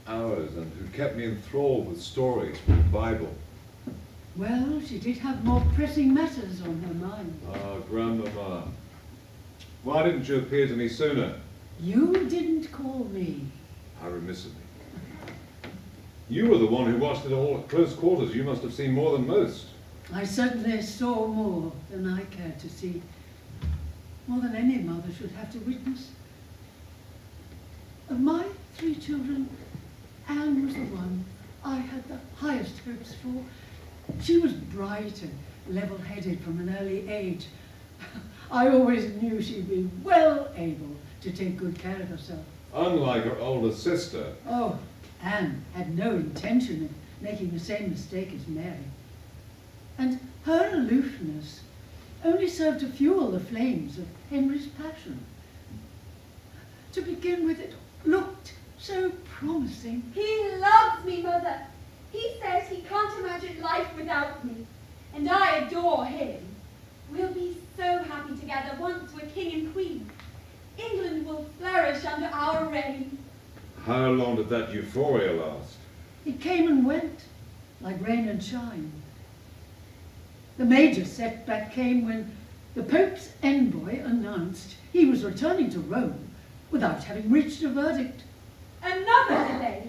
hours and who kept me enthralled with stories from the Bible. Well, she did have more pressing matters on her mind. Ah, Grandmamma, why didn't you appear to me sooner? You didn't call me. How remiss of me. You were the one who watched it all at close quarters. You must have seen more than most. I certainly saw more than I cared to see. More than any mother should have to witness. Of my 3 children, Anne was the one I had the highest hopes for. She was bright and level-headed from an early age. I always knew she'd be well able to take good care of herself. Unlike her older sister. Oh, Anne had no intention of making the same mistake as Mary. And her aloofness only served to fuel the flames of Henry's passion. To begin with, it looked so promising. He loves me, Mother. He says he can't imagine life without me. And I adore him. We'll be so happy together once we're king and queen. England will flourish under our reign. How long did that euphoria last? It came and went, like rain and shine. The major setback came when the Pope's envoy announced he was returning to Rome without having reached a verdict. Another delay.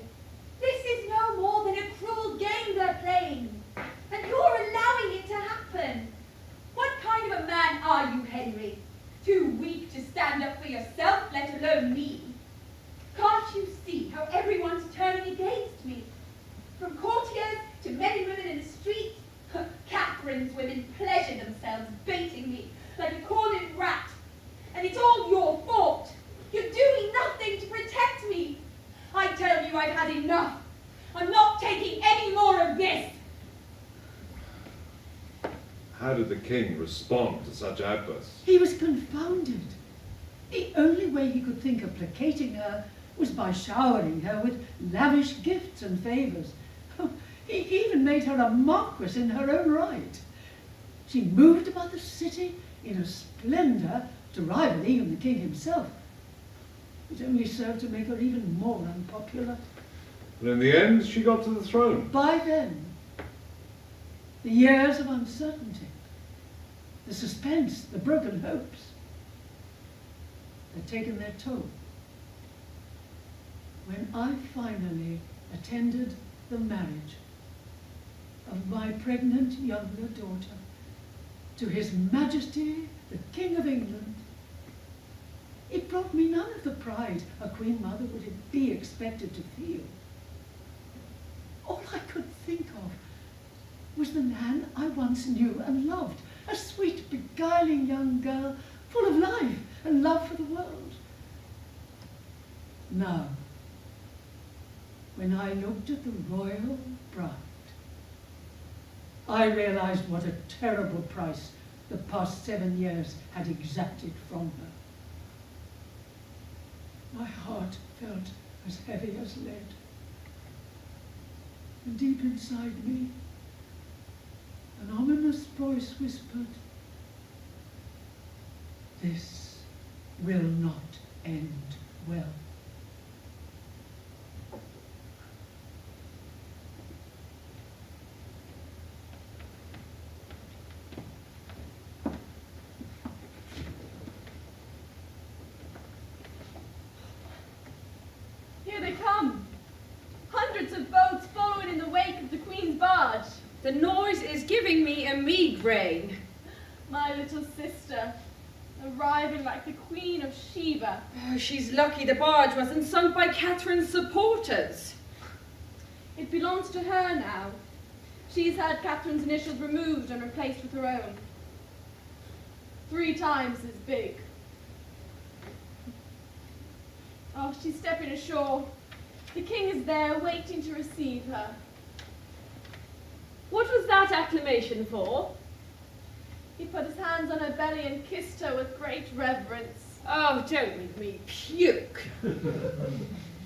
This is no more than a cruel game they're playing. And you're allowing it to happen. What kind of a man are you, Henry? Too weak to stand up for yourself, let alone me. Can't you see how everyone's turning against me? From court How did the king respond to such outbursts? He was confounded. The only way he could think of placating her was by showering her with lavish gifts and favours. He even made her a marquis in her own right. She moved about the city in a splendour to rival even the king himself. It only served to make her even more unpopular. But in the end, she got to the throne. By then, the years of uncertainty, the suspense, the broken hopes, had taken their toll. When I finally attended the marriage of my pregnant younger daughter to His Majesty, the King of England, it brought me none of the pride a queen mother would be expected to feel. All I could think of was the man I once knew and loved, a sweet, beguiling young girl, full of life and love for the world. Now, when I looked at the royal bride, I realized what a terrible price the past 7 years had exacted from her. My heart felt as heavy as lead. And deep inside me, an ominous voice whispered, "This will not end well." Here they come. Hundreds of boats following in the wake of the Queen's barge. The noise is giving me a migraine. My little sister, arriving like the Queen of Sheba. Oh, she's lucky the barge wasn't sunk by Catherine's supporters. It belongs to her now. She's had Catherine's initials removed and replaced with her own. 3 times as big. Oh, she's stepping ashore. The king is there, waiting to receive her. What was that acclamation for? He put his hands on her belly and kissed her with great reverence. Oh, don't make me puke. It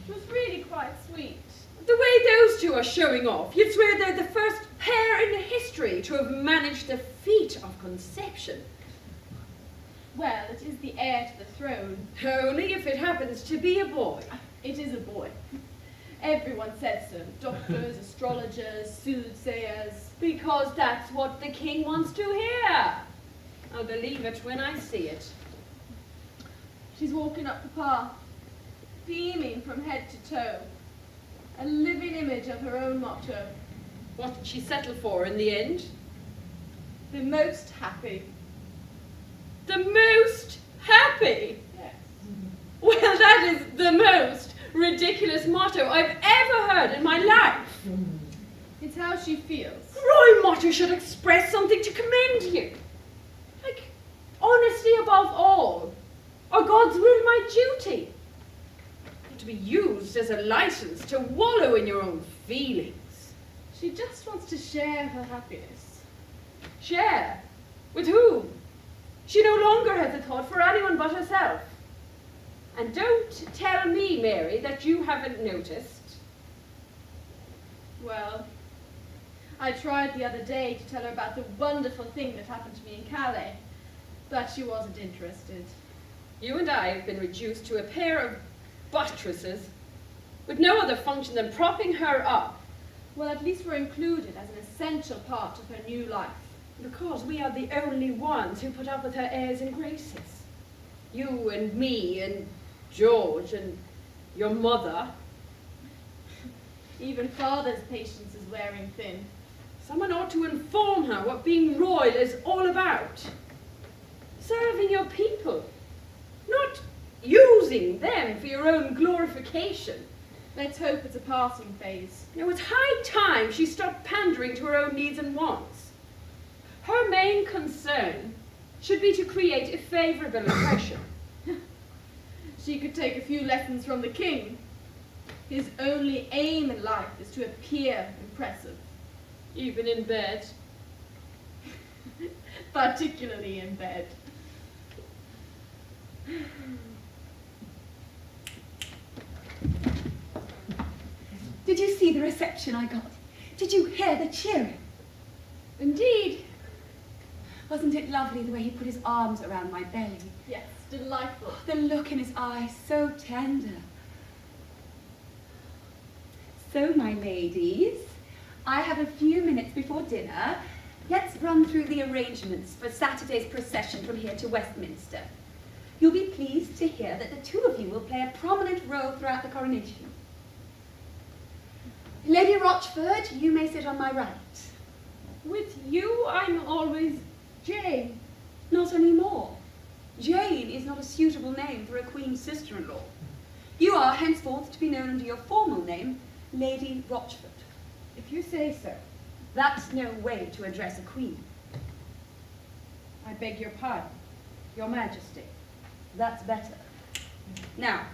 was really quite sweet. The way those two are showing off, you'd swear they're the first pair in history to have managed the feat of conception. Well, it is the heir to the throne. Only if it happens to be a boy. It is a boy. Everyone says so. Doctors, astrologers, soothsayers. Because that's what the king wants to hear. I'll believe it when I see it. She's walking up the path, beaming from head to toe. A living image of her own motto. What did she settle for in the end? The most happy. The most happy? Yes. Well, that is the most ridiculous motto I've ever heard in my life. It's how she feels. A royal motto should express something to commend you. Like honesty above all, or God's will my duty. Not to be used as a license to wallow in your own feelings. She just wants to share her happiness. Share? With whom? She no longer has a thought for anyone but herself. And don't tell me, Mary, that you haven't noticed. Well, I tried the other day to tell her about the wonderful thing that happened to me in Calais, but she wasn't interested. You and I have been reduced to a pair of buttresses with no other function than propping her up. Well, at least we're included as an essential part of her new life. Because we are the only ones who put up with her airs and graces. You and me and George and your mother. Even father's patience is wearing thin. Someone ought to inform her what being royal is all about. Serving your people, not using them for your own glorification. Let's hope it's a passing phase. Now, it's high time she stopped pandering to her own needs and wants. Her main concern should be to create a favourable impression. She could take a few lessons from the king. His only aim in life is to appear impressive. Even in bed. particularly in bed. Did you see the reception I got? Did you hear the cheering? Indeed. Wasn't it lovely the way he put his arms around my belly? Yes, delightful. The look in his eyes, so tender. So, my ladies, I have a few minutes before dinner. Let's run through the arrangements for Saturday's procession from here to Westminster. You'll be pleased to hear that the two of you will play a prominent role throughout the coronation. Lady Rochford, you may sit on my right. With you, I'm always Jane. Not anymore. Jane is not a suitable name for a queen's sister-in-law. You are henceforth to be known under your formal name, Lady Rochford. If you say so. That's no way to address a queen. I beg your pardon, Your Majesty. That's better. Now,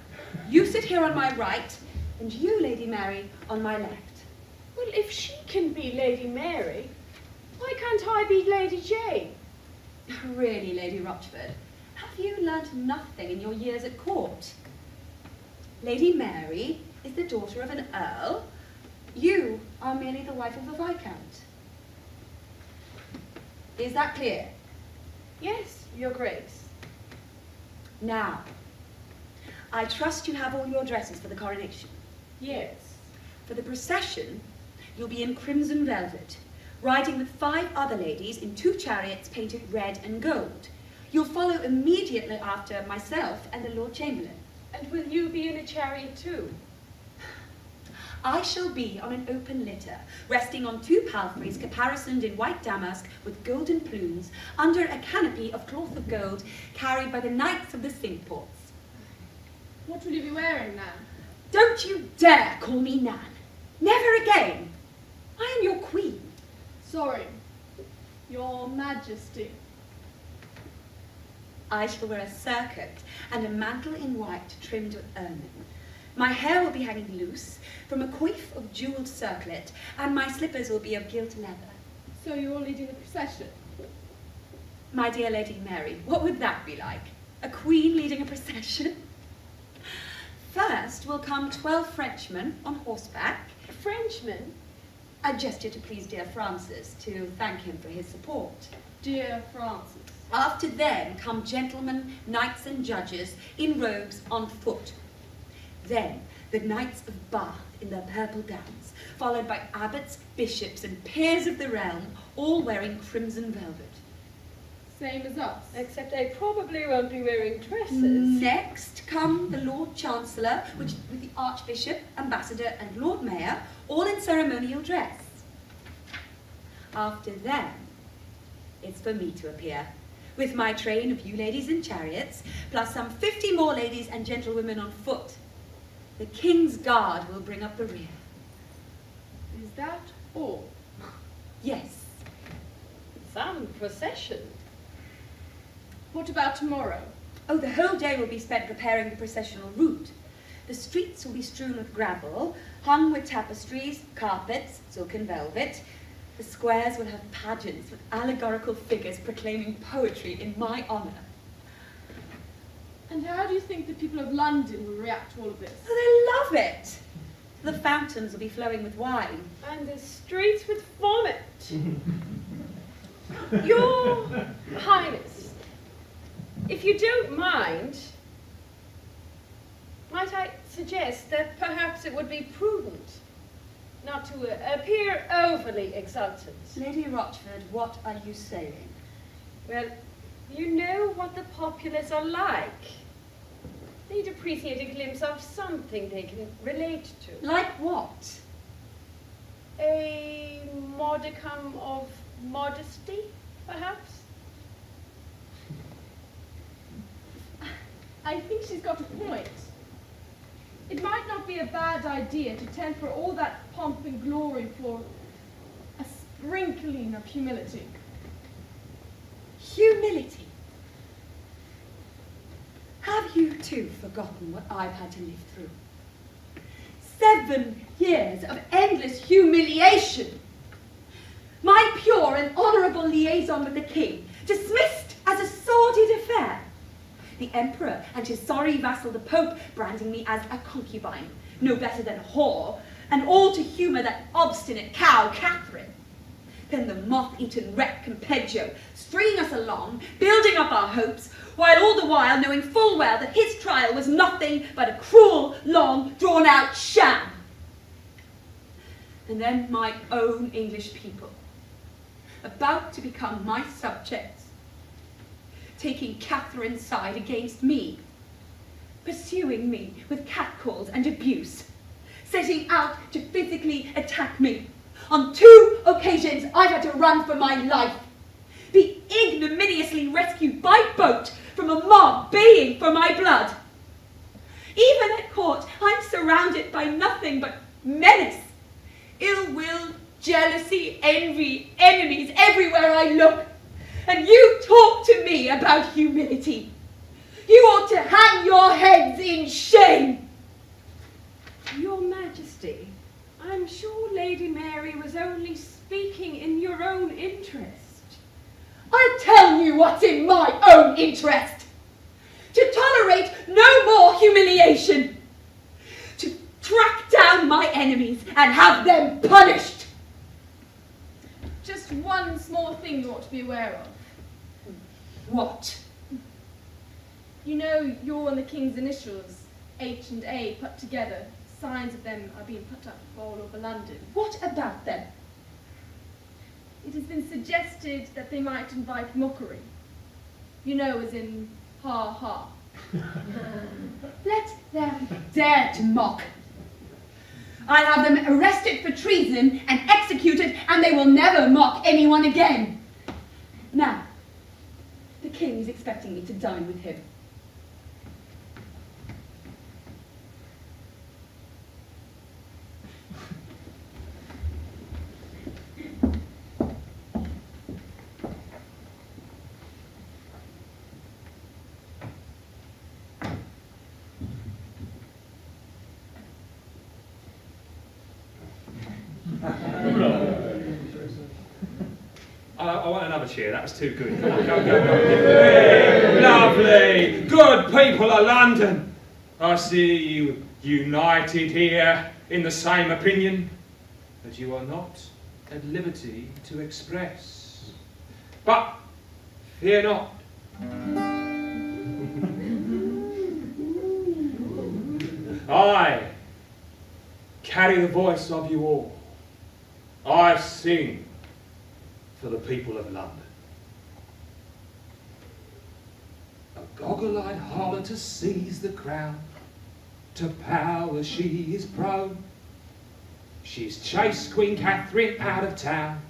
you sit here on my right, and you, Lady Mary, on my left. Well, if she can be Lady Mary, why can't I be Lady Jane? Really, Lady Rochford, have you learnt nothing in your years at court? Lady Mary is the daughter of an earl. You are merely the wife of a viscount. Is that clear? Yes, Your Grace. Now, I trust you have all your dresses for the coronation. Yes. For the procession, you'll be in crimson velvet, riding with 5 other ladies in 2 chariots painted red and gold. You'll follow immediately after myself and the Lord Chamberlain. And will you be in a chariot too? I shall be on an open litter, resting on 2 palfreys caparisoned in white damask with golden plumes, under a canopy of cloth of gold, carried by the knights of the Cinque-Ports. What will you be wearing, Nan? Don't you dare call me Nan. Never again. I am your queen. Sorry, Your Majesty. I shall wear a surcoat and a mantle in white trimmed with ermine. My hair will be hanging loose from a coif of jewelled circlet, and my slippers will be of gilt leather. So you're leading the procession? My dear Lady Mary, what would that be like? A queen leading a procession? First will come 12 Frenchmen on horseback. Frenchmen? A gesture to please dear Francis, to thank him for his support. Dear Francis. After them come gentlemen, knights and judges in robes on foot. Then the knights of Bath in their purple gowns, followed by abbots, bishops and peers of the realm, all wearing crimson velvet. Same as us. Except they probably won't be wearing dresses. Next come the Lord Chancellor, with the Archbishop, Ambassador and Lord Mayor, all in ceremonial dress. After them, it's for me to appear, with my train of you ladies in chariots, plus some 50 more ladies and gentlewomen on foot. The King's Guard will bring up the rear. Is that all? Yes. Some procession. What about tomorrow? Oh, the whole day will be spent preparing the processional route. The streets will be strewn with gravel, hung with tapestries, carpets, silk and velvet. The squares will have pageants with allegorical figures proclaiming poetry in my honour. And how do you think the people of London will react to all of this? Oh, they love it. The fountains will be flowing with wine. And the streets with vomit. Your Highness, if you don't mind, might I suggest that perhaps it would be prudent not to appear overly exultant. Lady Rochford, what are you saying? Well, you know what the populace are like. They'd appreciate a glimpse of something they can relate to. Like what? A modicum of modesty, perhaps? I think she's got a point. It might not be a bad idea to tend for all that pomp and glory for a sprinkling of humility. Humility. Have you too forgotten what I've had to live through? 7 years of endless humiliation. My pure and honourable liaison with the king dismissed as a sordid affair. The emperor and his sorry vassal the Pope branding me as a concubine, no better than a whore, and all to humour that obstinate cow, Catherine. Then the moth-eaten wreck Campeggio, stringing us along, building up our hopes, while all the while knowing full well that his trial was nothing but a cruel, long, drawn-out sham. And then my own English people, about to become my subjects, taking Catherine's side against me, pursuing me with catcalls and abuse, setting out to physically attack me. On 2 occasions I've had to run for my life, be ignominiously rescued by boat from a mob baying for my blood. Even at court, I'm surrounded by nothing but menace, ill will, jealousy, envy, enemies everywhere I look. And you talk to me about humility. You ought to hang your heads in shame. Your Majesty, I'm sure Lady Mary was only speaking in your own interest. I tell you what's in my own interest. To tolerate no more humiliation. To track down my enemies and have them punished. Just one small thing you ought to be aware of. What? You know your and the King's initials, H and A, put together. Signs of them are being put up all over London. What about them? It has been suggested that they might invite mockery. You know, as in ha ha. Let them dare to mock. I'll have them arrested for treason and executed, and they will never mock anyone again. Now, the king is expecting me to dine with him. I want another cheer. That was too good. Come on, go. Hey, lovely, good people of London. I see you united here in the same opinion that you are not at liberty to express. But fear not. I carry the voice of you all. I sing for the people of London. A goggle-eyed harlot has seized the crown, to power she is prone. She's chased Queen Catherine out of town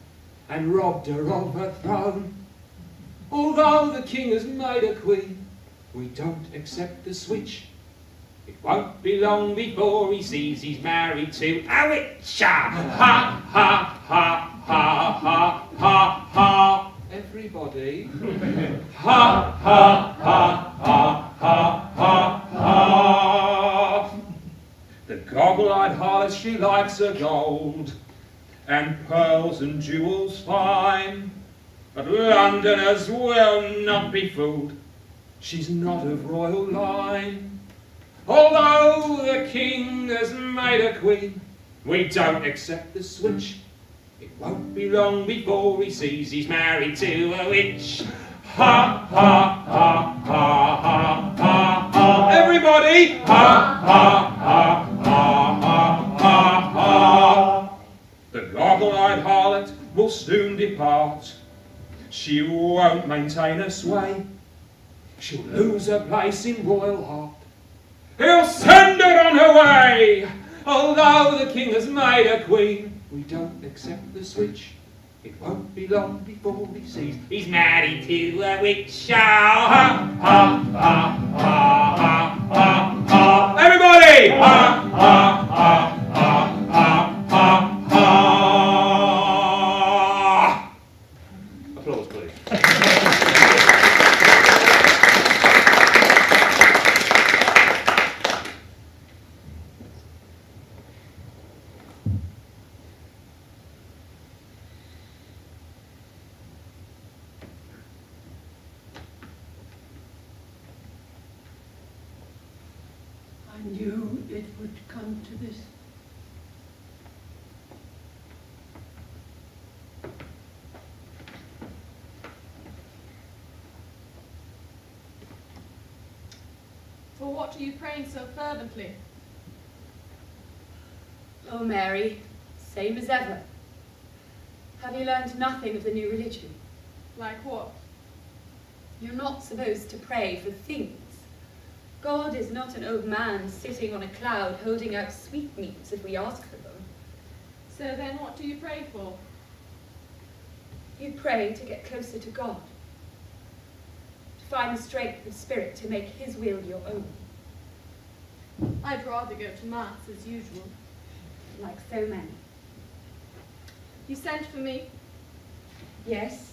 and robbed her of her throne. Although the king has made her queen, we don't accept the switch. It won't be long before he sees he's married to a witch. Ha, ha, ha, ha, ha, ha, ha. Everybody. Ha, ha, ha, ha, ha, ha, ha. The goggle-eyed harlot, she likes her gold and pearls and jewels fine. But Londoners will not be fooled. She's not of royal line. Although the king has made her queen, we don't accept the switch. It won't be long before he sees he's married to a witch. Ha, ha, ha, ha, ha, ha, ha. Everybody! Ha, ha, ha, ha, ha, ha, ha. The goggle-eyed harlot will soon depart. She won't maintain her sway. She'll lose her place in royal heart. He'll send her on her way. Although the king has made her queen, we don't accept the switch. It won't be long before he sees he's married to a witch. Ha, ha, ha, ha, ha, ha, ha. Everybody! Ha, ha, ha, ha, ha, ha, ha. Applause, please. it would come to this. For what are you praying so fervently? Oh, Mary, same as ever. Have you learned nothing of the new religion? Like what? You're not supposed to pray for things. God is not an old man sitting on a cloud holding out sweetmeats if we ask for them. So then what do you pray for? You pray to get closer to God, to find the strength of spirit to make his will your own. I'd rather go to Mass as usual. Like so many. You sent for me? Yes.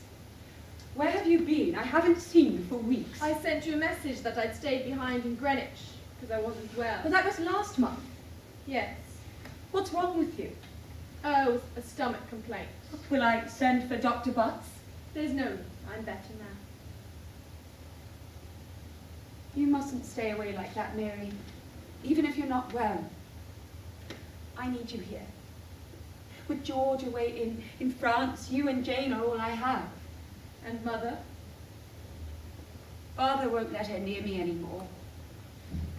Where have you been? I haven't seen you for weeks. I sent you a message that I'd stayed behind in Greenwich because I wasn't well. Well, that was last month. Yes. What's wrong with you? Oh, a stomach complaint. Will I send for Dr. Butts? There's no need. I'm better now. You mustn't stay away like that, Mary. Even if you're not well. I need you here. With George away in France, you and Jane are all I have. And Mother? Father won't let her near me anymore.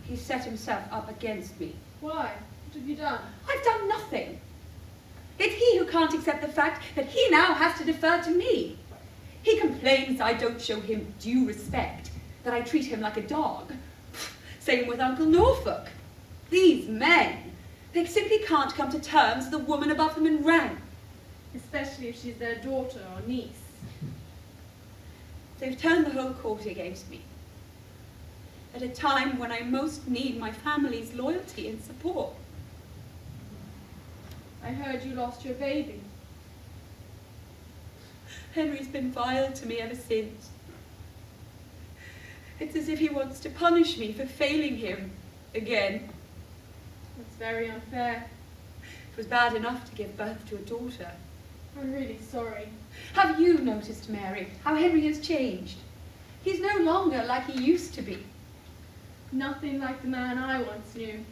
He's set himself up against me. Why? What have you done? I've done nothing. It's he who can't accept the fact that he now has to defer to me. He complains I don't show him due respect, that I treat him like a dog. Same with Uncle Norfolk. These men, they simply can't come to terms with a woman above them in rank. Especially if she's their daughter or niece. They've turned the whole court against me. At a time when I most need my family's loyalty and support. I heard you lost your baby. Henry's been vile to me ever since. It's as if he wants to punish me for failing him again. That's very unfair. It was bad enough to give birth to a daughter. I'm really sorry. Have you noticed, Mary, how Henry has changed? He's no longer like he used to be. Nothing like the man I once knew.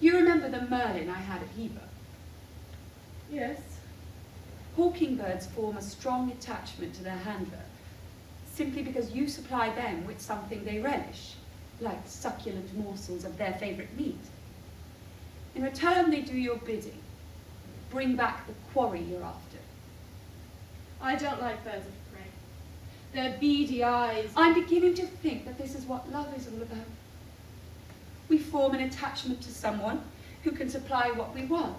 You remember the Merlin I had at Heber? Yes. Hawking birds form a strong attachment to their handler, simply because you supply them with something they relish, like succulent morsels of their favourite meat. In return, they do your bidding, bring back the quarry you're after. I don't like birds of prey. Their beady eyes. I'm beginning to think that this is what love is all about. We form an attachment to someone who can supply what we want.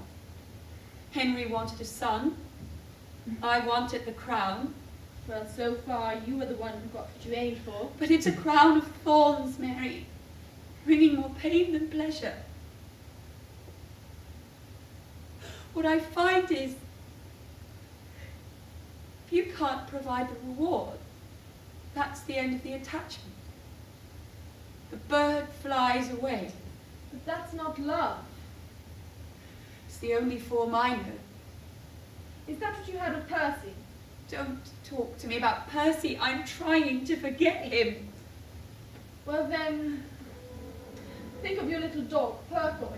Henry wanted a son. I wanted the crown. Well, so far, you were the one who got what you aimed for. But it's a crown of thorns, Mary, bringing more pain than pleasure. What I find is, if you can't provide the reward, that's the end of the attachment. The bird flies away. But that's not love. It's the only form I know. Is that what you had with Percy? Don't talk to me about Percy. I'm trying to forget him. Well then, think of your little dog, Percoy.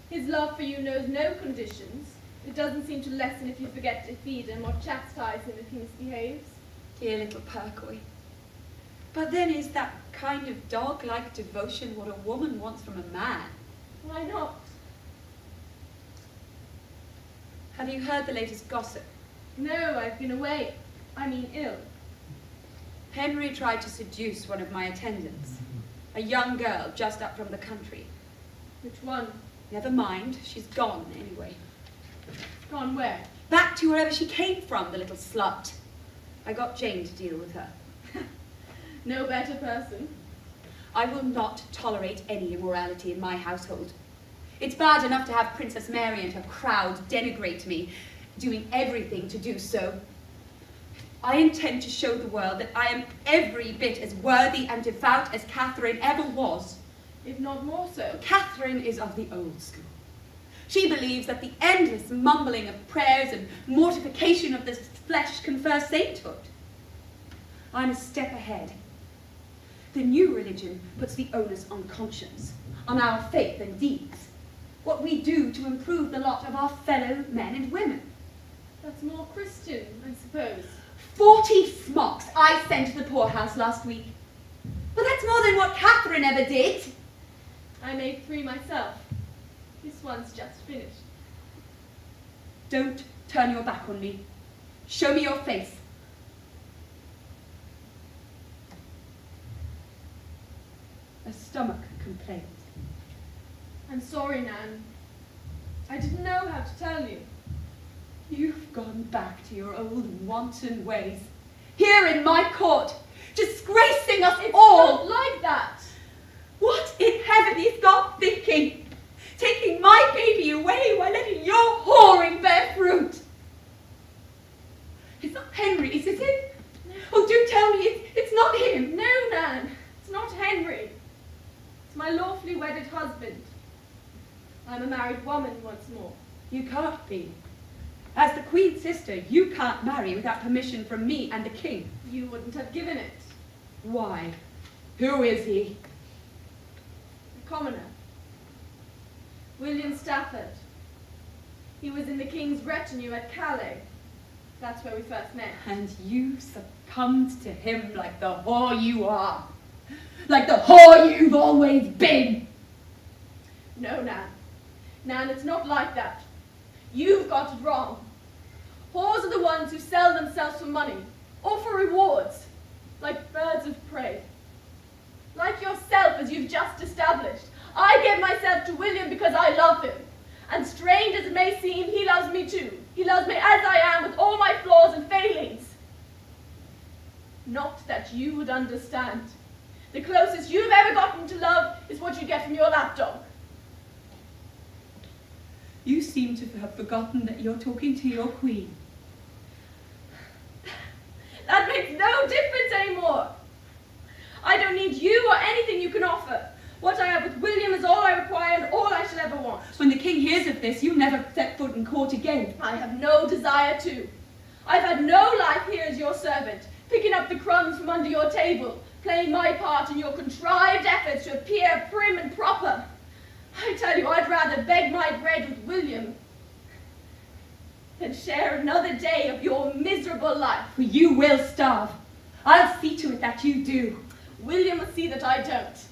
His love for you knows no conditions. It doesn't seem to lessen if you forget to feed him or chastise him if he misbehaves. Dear little Percoy. But then is that kind of dog-like devotion what a woman wants from a man? Why not? Have you heard the latest gossip? No, I've been away. I mean ill. Henry tried to seduce one of my attendants, a young girl just up from the country. Which one? Never mind, she's gone anyway. Gone where? Back to wherever she came from, the little slut. I got Jane to deal with her. No better person. I will not tolerate any immorality in my household. It's bad enough to have Princess Mary and her crowd denigrate me, doing everything to do so. I intend to show the world that I am every bit as worthy and devout as Catherine ever was. If not more so. Catherine is of the old school. She believes that the endless mumbling of prayers and mortification of the flesh confer sainthood. I'm a step ahead. The new religion puts the onus on conscience, on our faith and deeds, what we do to improve the lot of our fellow men and women. That's more Christian, I suppose. 40 smocks I sent to the poorhouse last week. Well, that's more than what Catherine ever did. I made 3 myself. This one's just finished. Don't turn your back on me. Show me your face. A stomach complaint. I'm sorry, Nan. I didn't know how to tell you. You've gone back to your old wanton ways. Here in my court, disgracing us all. Not like that. What in heaven is God thinking? Taking my baby away while letting your whoring bear fruit. It's not Henry, is it? Oh, do tell me it's not him. No, Nan. It's not Henry. It's my lawfully wedded husband. I'm a married woman once more. You can't be. As the Queen's sister, you can't marry without permission from me and the King. You wouldn't have given it. Why? Who is he? A commoner. William Stafford. He was in the King's retinue at Calais. That's where we first met. And you succumbed to him like the whore you are. Like the whore you've always been. No, Nan. Nan, it's not like that. You've got it wrong. Whores are the ones who sell themselves for money, or for rewards, like birds of prey. Like yourself, as you've just established. I gave myself to William because I love him. And strange as it may seem, he loves me too. He loves me as I am, with all my flaws and failings. Not that you would understand. The closest you've ever gotten to love is what you get from your lapdog. You seem to have forgotten that you're talking to your Queen. That makes no difference anymore. I don't need you or anything you can offer. What I have with William is all I require and all I shall ever want. When the King hears of this, you'll never set foot in court again. I have no desire to. I've had no life here as your servant, picking up the crumbs from under your table, playing my part in your contrived efforts to appear prim and proper. I tell you, I'd rather beg my bread with William than share another day of your miserable life. You will starve. I'll see to it that you do. William will see that I don't.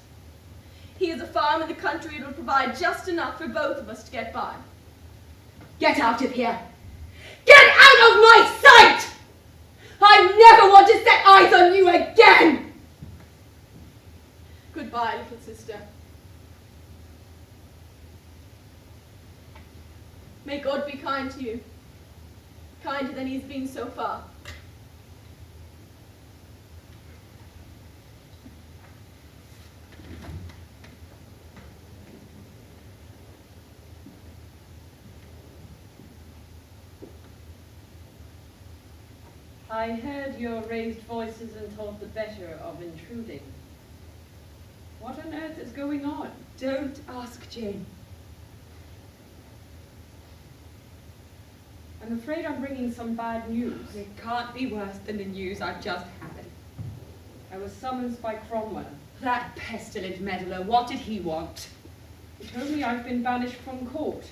He has a farm in the country that will provide just enough for both of us to get by. Get out of here. Get out of my sight! I never want to set eyes on you again! Goodbye, little sister. May God be kind to you, kinder than he's been so far. I heard your raised voices and thought the better of intruding. What on earth is going on? Don't ask, Jane. I'm afraid I'm bringing some bad news. It can't be worse than the news I've just had. I was summoned by Cromwell. That pestilent meddler, what did he want? He told me I've been banished from court.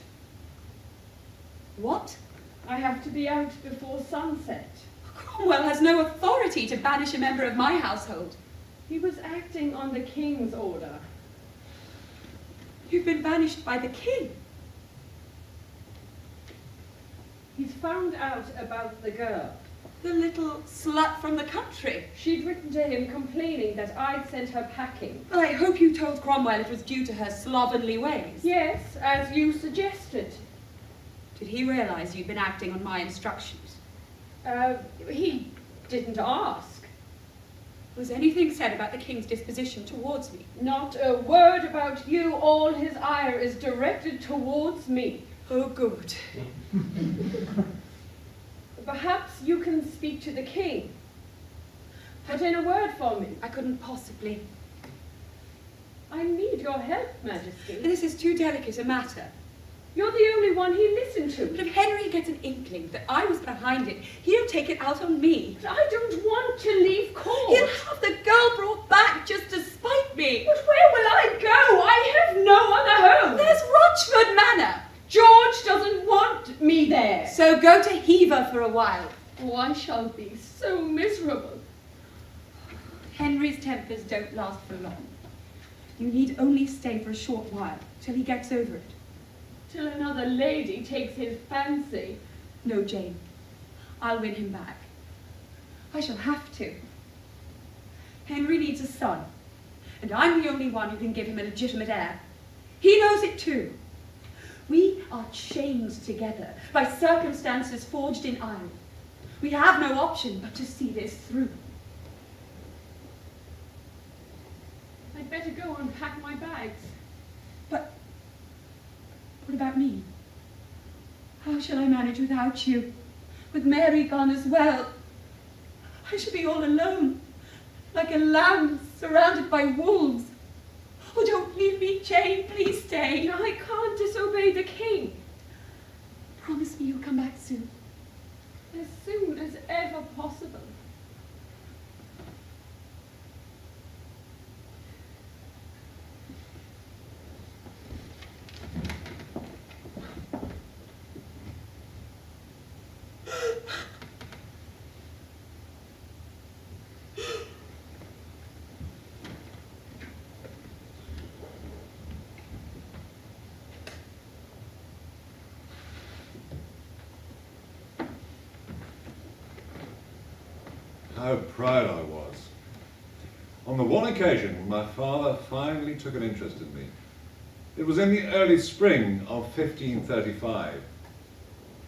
What? I have to be out before sunset. Cromwell has no authority to banish a member of my household. He was acting on the King's order. You've been banished by the King. He's found out about the girl. The little slut from the country. She'd written to him complaining that I'd sent her packing. Well, I hope you told Cromwell it was due to her slovenly ways. Yes, as you suggested. Did he realise you'd been acting on my instructions? He didn't ask. Was anything said about the King's disposition towards me? Not a word about you. All his ire is directed towards me. Oh, good. Perhaps you can speak to the King. Put in a word for me. I couldn't possibly. I need your help, Majesty. This is too delicate a matter. You're the only one he listened to. But if Henry gets an inkling that I was behind it, he'll take it out on me. But I don't want to leave court. He'll have the girl brought back just to with me. But where will I go? I have no other home. There's Rochford Manor. George doesn't want me there. So go to Hever for a while. Oh, I shall be so miserable. Henry's tempers don't last for long. You need only stay for a short while, till he gets over it. Till another lady takes his fancy. No, Jane. I'll win him back. I shall have to. Henry needs a son, and I'm the only one who can give him a legitimate heir. He knows it too. We are chained together by circumstances forged in iron. We have no option but to see this through. I'd better go unpack my bags. But what about me? How shall I manage without you? With Mary gone as well? I shall be all alone, like a lamb surrounded by wolves. Oh, don't leave me, Jane. Please stay. I can't disobey the king. Promise me you'll come back soon. As soon as ever possible. How proud I was. On the one occasion when my father finally took an interest in me, it was in the early spring of 1535.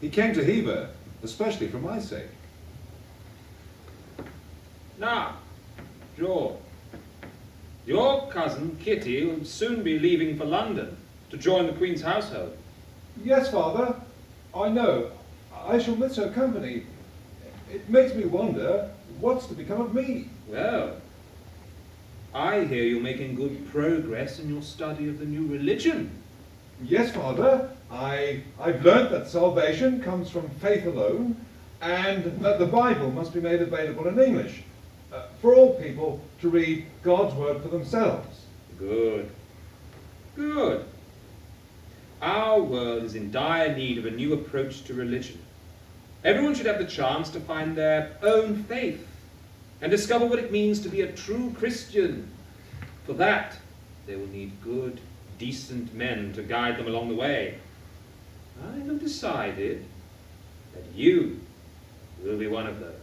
He came to Hever, especially for my sake. Now, George, your cousin Kitty will soon be leaving for London to join the Queen's household. Yes, Father, I know. I shall miss her company. It makes me wonder what's to become of me. Well, I hear you're making good progress in your study of the new religion. Yes, Father, I've learnt that salvation comes from faith alone, and that the Bible must be made available in English, for all people to read God's word for themselves. Good. Good. Our world is in dire need of a new approach to religion. Everyone should have the chance to find their own faith and discover what it means to be a true Christian. For that, they will need good, decent men to guide them along the way. I have decided that you will be one of those.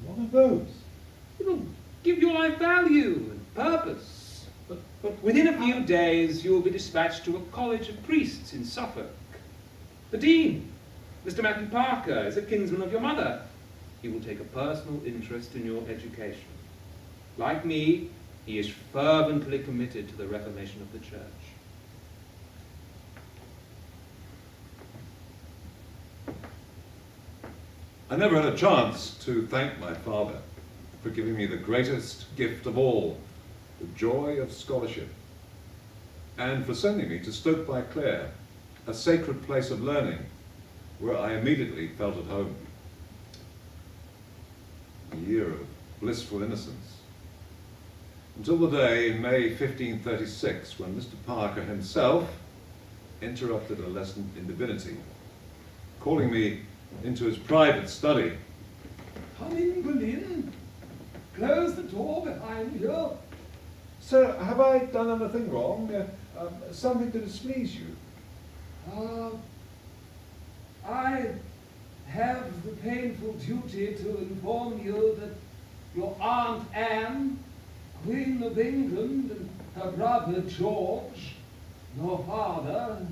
One of those? It will give your life value and purpose. But within a few days, you will be dispatched to a college of priests in Suffolk. The dean, Mr. Matthew Parker, is a kinsman of your mother. He will take a personal interest in your education. Like me, he is fervently committed to the reformation of the church. I never had a chance to thank my father for giving me the greatest gift of all, the joy of scholarship, and for sending me to Stoke-by-Clare, a sacred place of learning, where I immediately felt at home. A year of blissful innocence, until the day in May 1536 when Mr. Parker himself interrupted a lesson in divinity, calling me into his private study. Come in, Boleyn. Close the door behind you. Sir, have I done anything wrong? Something to displease you? I have the painful duty to inform you that your Aunt Anne, Queen of England, and her brother George, your father,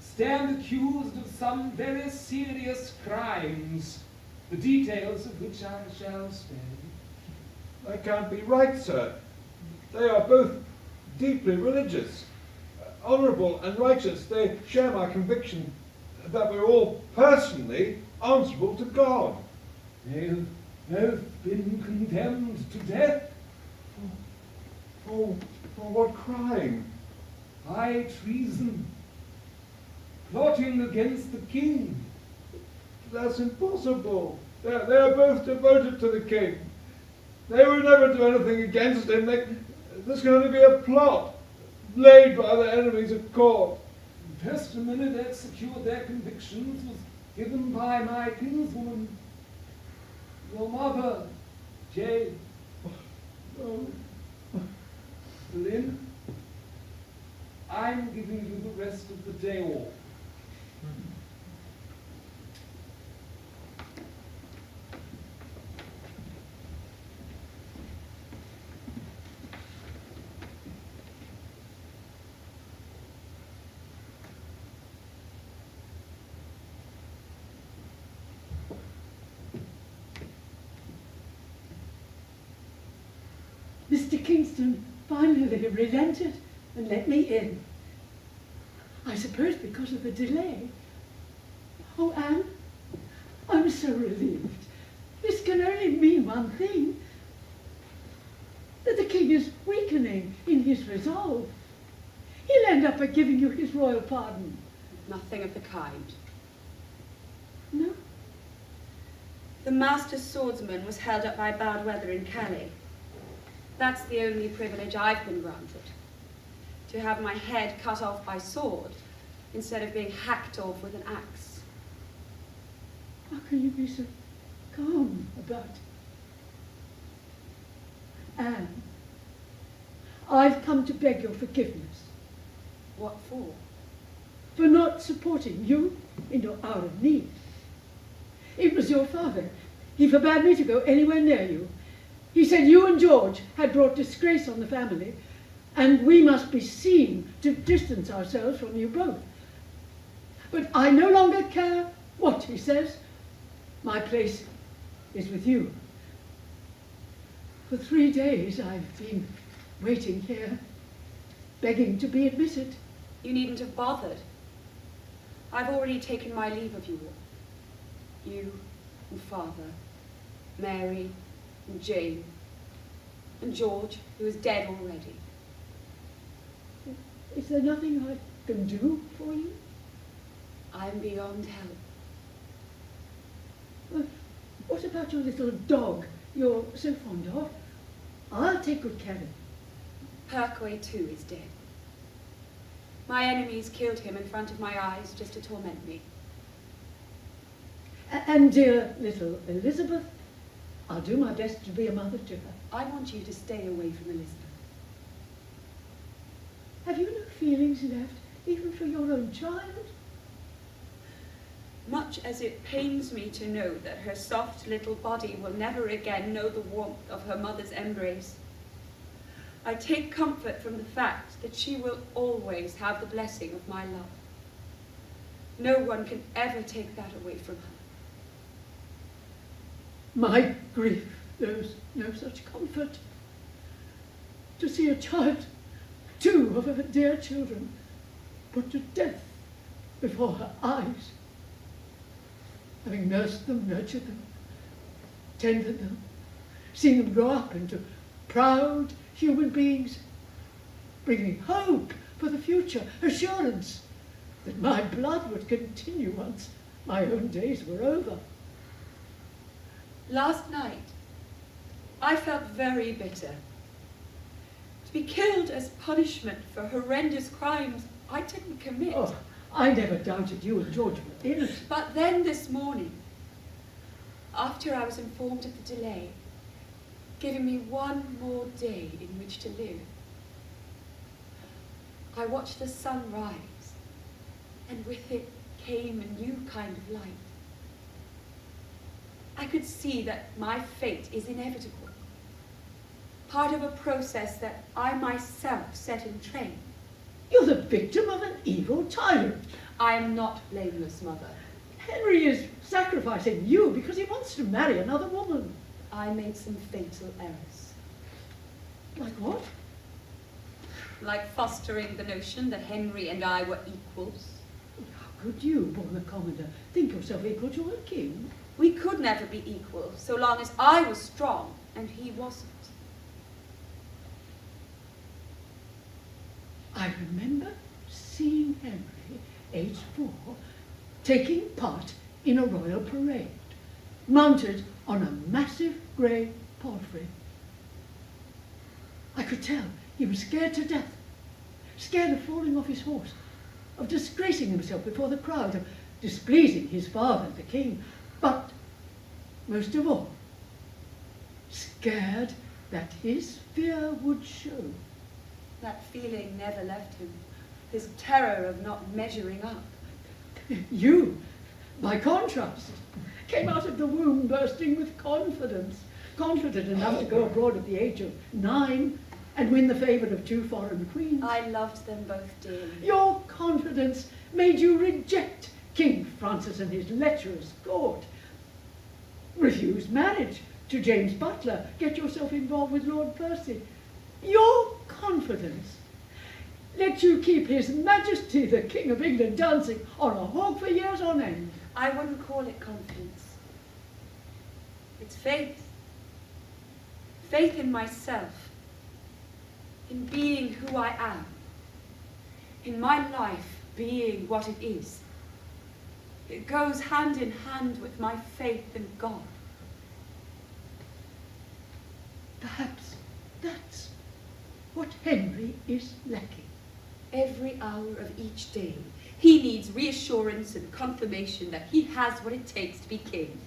stand accused of some very serious crimes, the details of which I shall spare you. That can't be right, sir. They are both deeply religious, honourable and righteous. They share my conviction that we're all personally answerable to God. They have both been condemned to death. For what crime? High treason. Plotting against the king. That's impossible. They are both devoted to the king. They would never do anything against him. There's going to be a plot laid by the enemies of court. The testimony that secured their convictions was given by my kinswoman, your mother, Jane. Oh, Boleyn, I'm giving you the rest of the day off. Mr. Kingston finally relented and let me in. I suppose because of the delay. Oh, Anne, I'm so relieved. This can only mean one thing. That the king is weakening in his resolve. He'll end up by giving you his royal pardon. Nothing of the kind. No? The master swordsman was held up by bad weather in Calais. That's the only privilege I've been granted. To have my head cut off by sword, instead of being hacked off with an axe. How can you be so calm about it? Anne, I've come to beg your forgiveness. What for? For not supporting you in your hour of need. It was your father. He forbade me to go anywhere near you. He said you and George had brought disgrace on the family, and we must be seen to distance ourselves from you both. But I no longer care what he says. My place is with you. For 3 days I've been waiting here, begging to be admitted. You needn't have bothered. I've already taken my leave of you all. You and Father, Mary and Jane, and George, who is dead already. Is there nothing I can do for you? I'm beyond help. What about your little dog you're so fond of? I'll take good care of him. Perkway too is dead. My enemies killed him in front of my eyes just to torment me. And dear little Elizabeth, I'll do my best to be a mother to her. I want you to stay away from Elizabeth. Have you no feelings left, even for your own child? Much as it pains me to know that her soft little body will never again know the warmth of her mother's embrace, I take comfort from the fact that she will always have the blessing of my love. No one can ever take that away from her. My grief knows no such comfort. To see a child, 2 of her dear children, put to death before her eyes, having nursed them, nurtured them, tended them, seen them grow up into proud human beings, bringing hope for the future, assurance that my blood would continue once my own days were over. Last night, I felt very bitter. To be killed as punishment for horrendous crimes I didn't commit. Oh, I never doubted you and George were innocent. But then this morning, after I was informed of the delay, giving me 1 more day in which to live, I watched the sun rise, and with it came a new kind of light. I could see that my fate is inevitable, part of a process that I myself set in train. You're the victim of an evil tyrant. I am not blameless, Mother. Henry is sacrificing you because he wants to marry another woman. I made some fatal errors. Like what? Like fostering the notion that Henry and I were equals. How could you, born a commoner, think yourself equal to a king? We could never be equal, so long as I was strong and he wasn't. I remember seeing Henry, aged 4, taking part in a royal parade, mounted on a massive grey palfrey. I could tell he He was scared to death, scared of falling off his horse, of disgracing himself before the crowd, of displeasing his father, the king, but most of all, scared that his fear would show. That feeling never left him, his terror of not measuring up. You, by contrast, came out of the womb bursting with confidence, confident enough to go abroad at the age of 9 and win the favour of 2 foreign queens. I loved them both dearly. Your confidence made you reject King Francis and his lecherous court, refuse marriage to James Butler, get yourself involved with Lord Percy. Your confidence let you keep His Majesty the King of England dancing on a hog for years on end. I wouldn't call it confidence. It's faith. Faith in myself, in being who I am, in my life being what it is. It goes hand in hand with my faith in God. Perhaps that's what Henry is lacking. Every hour of each day, he needs reassurance and confirmation that he has what it takes to be king.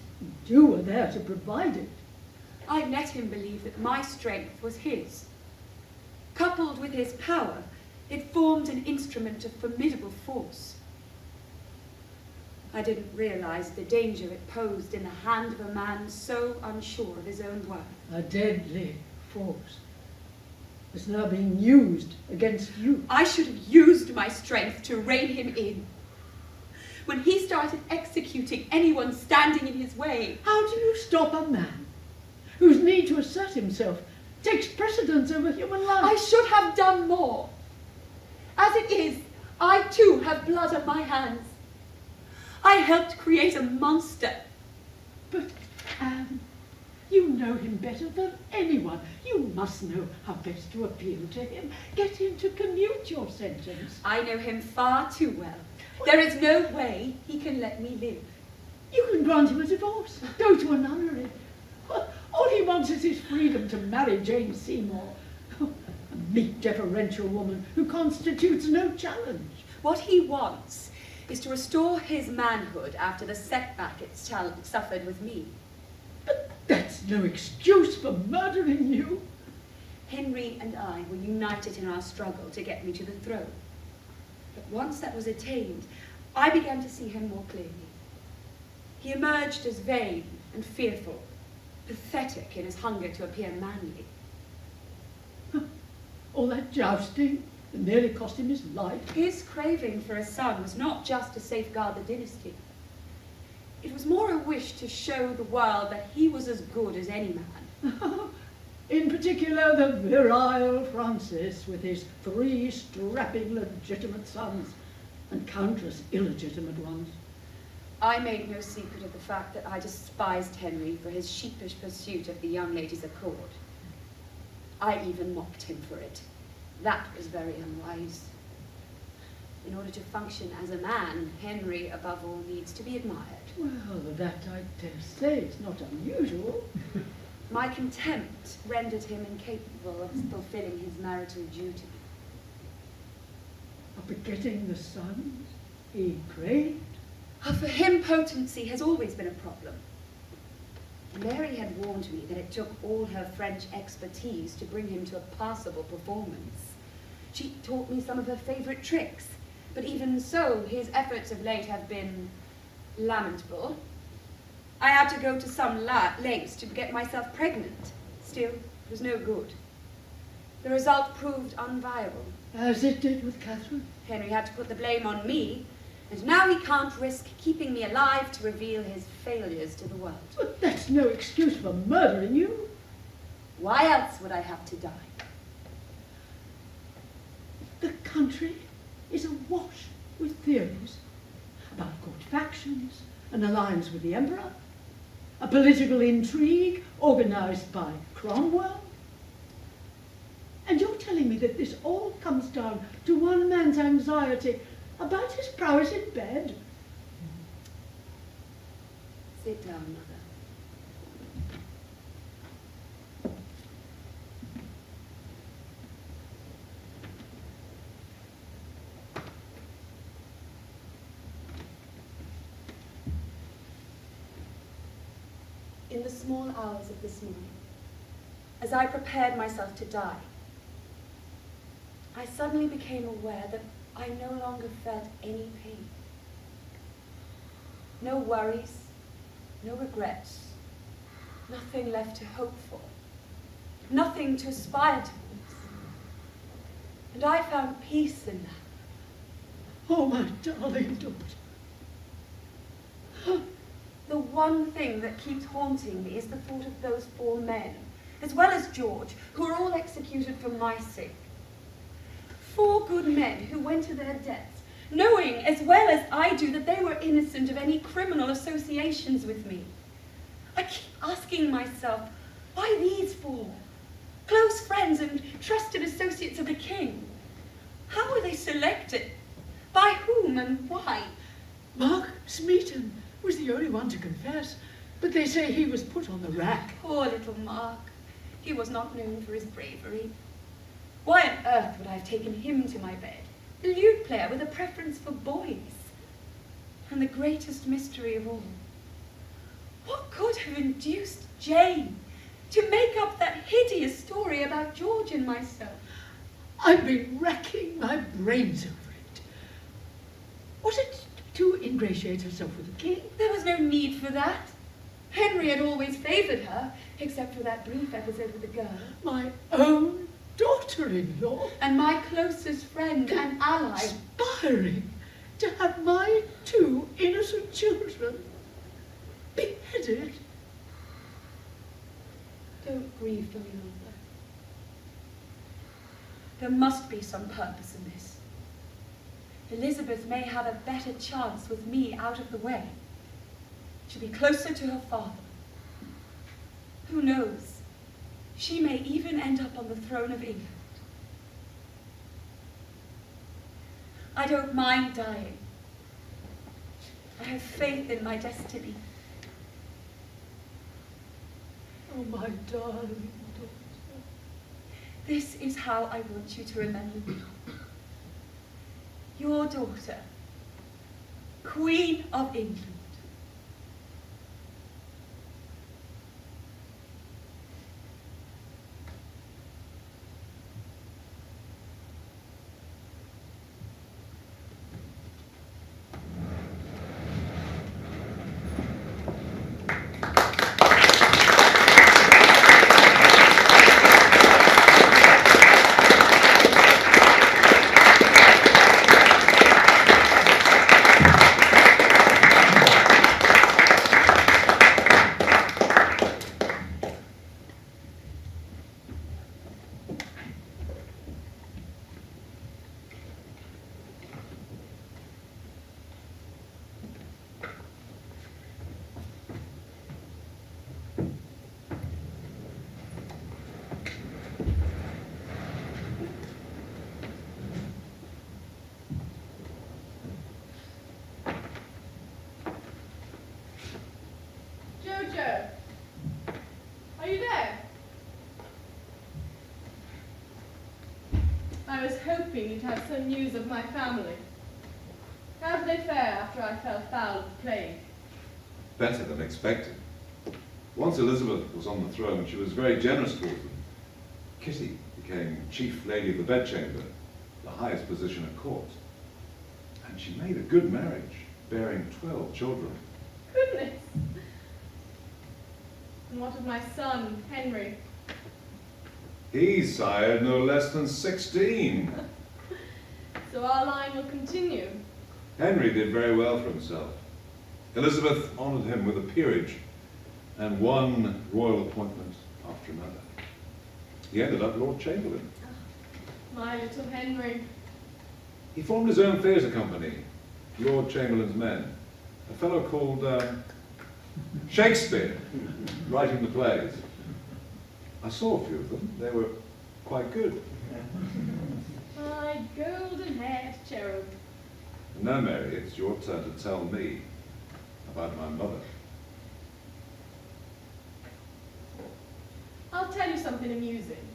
You were there to provide it. I let him believe that my strength was his. Coupled with his power, it formed an instrument of formidable force. I didn't realize the danger it posed in the hand of a man so unsure of his own worth. A deadly force is now being used against you. I should have used my strength to rein him in. When he started executing anyone standing in his way. How do you stop a man whose need to assert himself takes precedence over human life? I should have done more. As it is, I too have blood on my hands. I helped create a monster. But, Anne, you know him better than anyone. You must know how best to appeal to him. Get him to commute your sentence. I know him far too well. There is no way he can let me live. You can grant him a divorce. Go to a nunnery. All he wants is his freedom to marry Jane Seymour. A meek, deferential woman who constitutes no challenge. What he wants is to restore his manhood after the setback it suffered with me. But that's no excuse for murdering you. Henry and I were united in our struggle to get me to the throne. But once that was attained, I began to see him more clearly. He emerged as vain and fearful, pathetic in his hunger to appear manly. All that jousting nearly cost him his life. His craving for a son was not just to safeguard the dynasty. It was more a wish to show the world that he was as good as any man. In particular, the virile Francis, with his 3 strapping legitimate sons and countless illegitimate ones. I made no secret of the fact that I despised Henry for his sheepish pursuit of the young ladies of court. I even mocked him for it. That was very unwise. In order to function as a man, Henry, above all, needs to be admired. Well, that I dare say is not unusual. My contempt rendered him incapable of fulfilling his marital duty. Of begetting the sons he craved. For him, potency has always been a problem. Mary had warned me that it took all her French expertise to bring him to a passable performance. She taught me some of her favourite tricks, but even so, his efforts of late have been lamentable. I had to go to some lengths to get myself pregnant. Still, it was no good. The result proved unviable. As it did with Catherine. Henry had to put the blame on me, and now he can't risk keeping me alive to reveal his failures to the world. But that's no excuse for murdering you. Why else would I have to die? The country is awash with theories about court factions, an alliance with the emperor, a political intrigue organized by Cromwell. And you're telling me that this all comes down to one man's anxiety about his prowess in bed? Sit down, Mother. in the small hours of this morning, as I prepared myself to die, I suddenly became aware that I no longer felt any pain. No worries, no regrets, nothing left to hope for, nothing to aspire towards. And I found peace in that. Oh, my darling daughter. The one thing that keeps haunting me is the thought of those 4 men, as well as George, who were all executed for my sake. 4 good men who went to their deaths, knowing as well as I do that they were innocent of any criminal associations with me. I keep asking myself, why these 4? Close friends and trusted associates of the king. How were they selected? By whom and why? Mark Smeaton was the only one to confess, but they say he was put on the rack. Poor little Mark. He was not known for his bravery. Why on earth would I have taken him to my bed? The lute player with a preference for boys. And the greatest mystery of all, what could have induced Jane to make up that hideous story about George and myself? I've been racking my brains over it. Was it to ingratiate herself with the king? There was no need for that. Henry had always favoured her, except for that brief episode with the girl. My own daughter-in-law. And my closest friend and ally. Conspiring to have my 2 innocent children beheaded. Don't grieve for me, Mother. There must be some purpose in this. Elizabeth may have a better chance with me out of the way. She'll be closer to her father. Who knows? She may even end up on the throne of England. I don't mind dying. I have faith in my destiny. Oh, my darling daughter. This is how I want you to remember me. Your daughter, Queen of England. Jojo, are you there? I was hoping you'd have some news of my family. How did they fare after I fell foul of the plague? Better than expected. Once Elizabeth was on the throne, she was very generous towards them. Kitty became chief lady of the bedchamber, the highest position at court. And she made a good marriage, bearing 12 children. Goodness! And what of my son, Henry? He sired no less than 16. So our line will continue. Henry did very well for himself. Elizabeth honoured him with a peerage and one royal appointment after another. He ended up Lord Chamberlain. My little Henry. He formed his own theatre company, Lord Chamberlain's Men. A fellow called Shakespeare, writing the plays. I saw a few of them. They were quite good. My golden-haired cherub. And now, Mary, it's your turn to tell me about my mother. I'll tell you something amusing.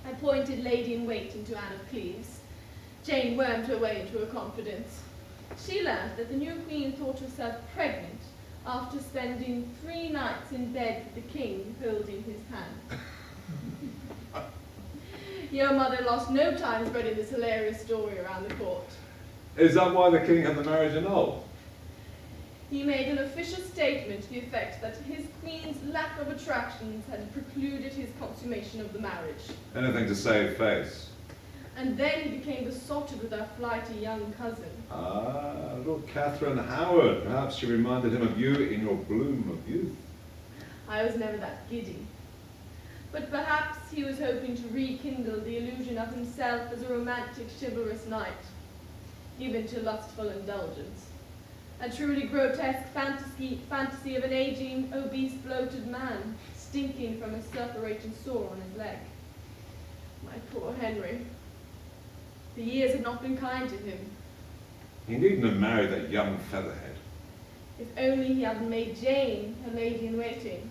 I pointed lady-in-wait into Anne of Cleves. Jane wormed her way into her confidence. She learned that the new queen thought herself pregnant after spending 3 nights in bed with the king holding his hand. Your mother lost no time spreading this hilarious story around the court. Is that why the king had the marriage annulled? He made an official statement to the effect that his queen's lack of attractions had precluded his consummation of the marriage. Anything to save face. And then he became besotted with our flighty young cousin. Ah, little Catherine Howard. Perhaps she reminded him of you in your bloom of youth. I was never that giddy. But perhaps he was hoping to rekindle the illusion of himself as a romantic, chivalrous knight, given to lustful indulgence. A truly grotesque fantasy of an aging, obese, bloated man, stinking from a suppurating sore on his leg. My poor Henry. The years had not been kind to him. He needn't have married that young featherhead. If only he hadn't made Jane a lady-in-waiting.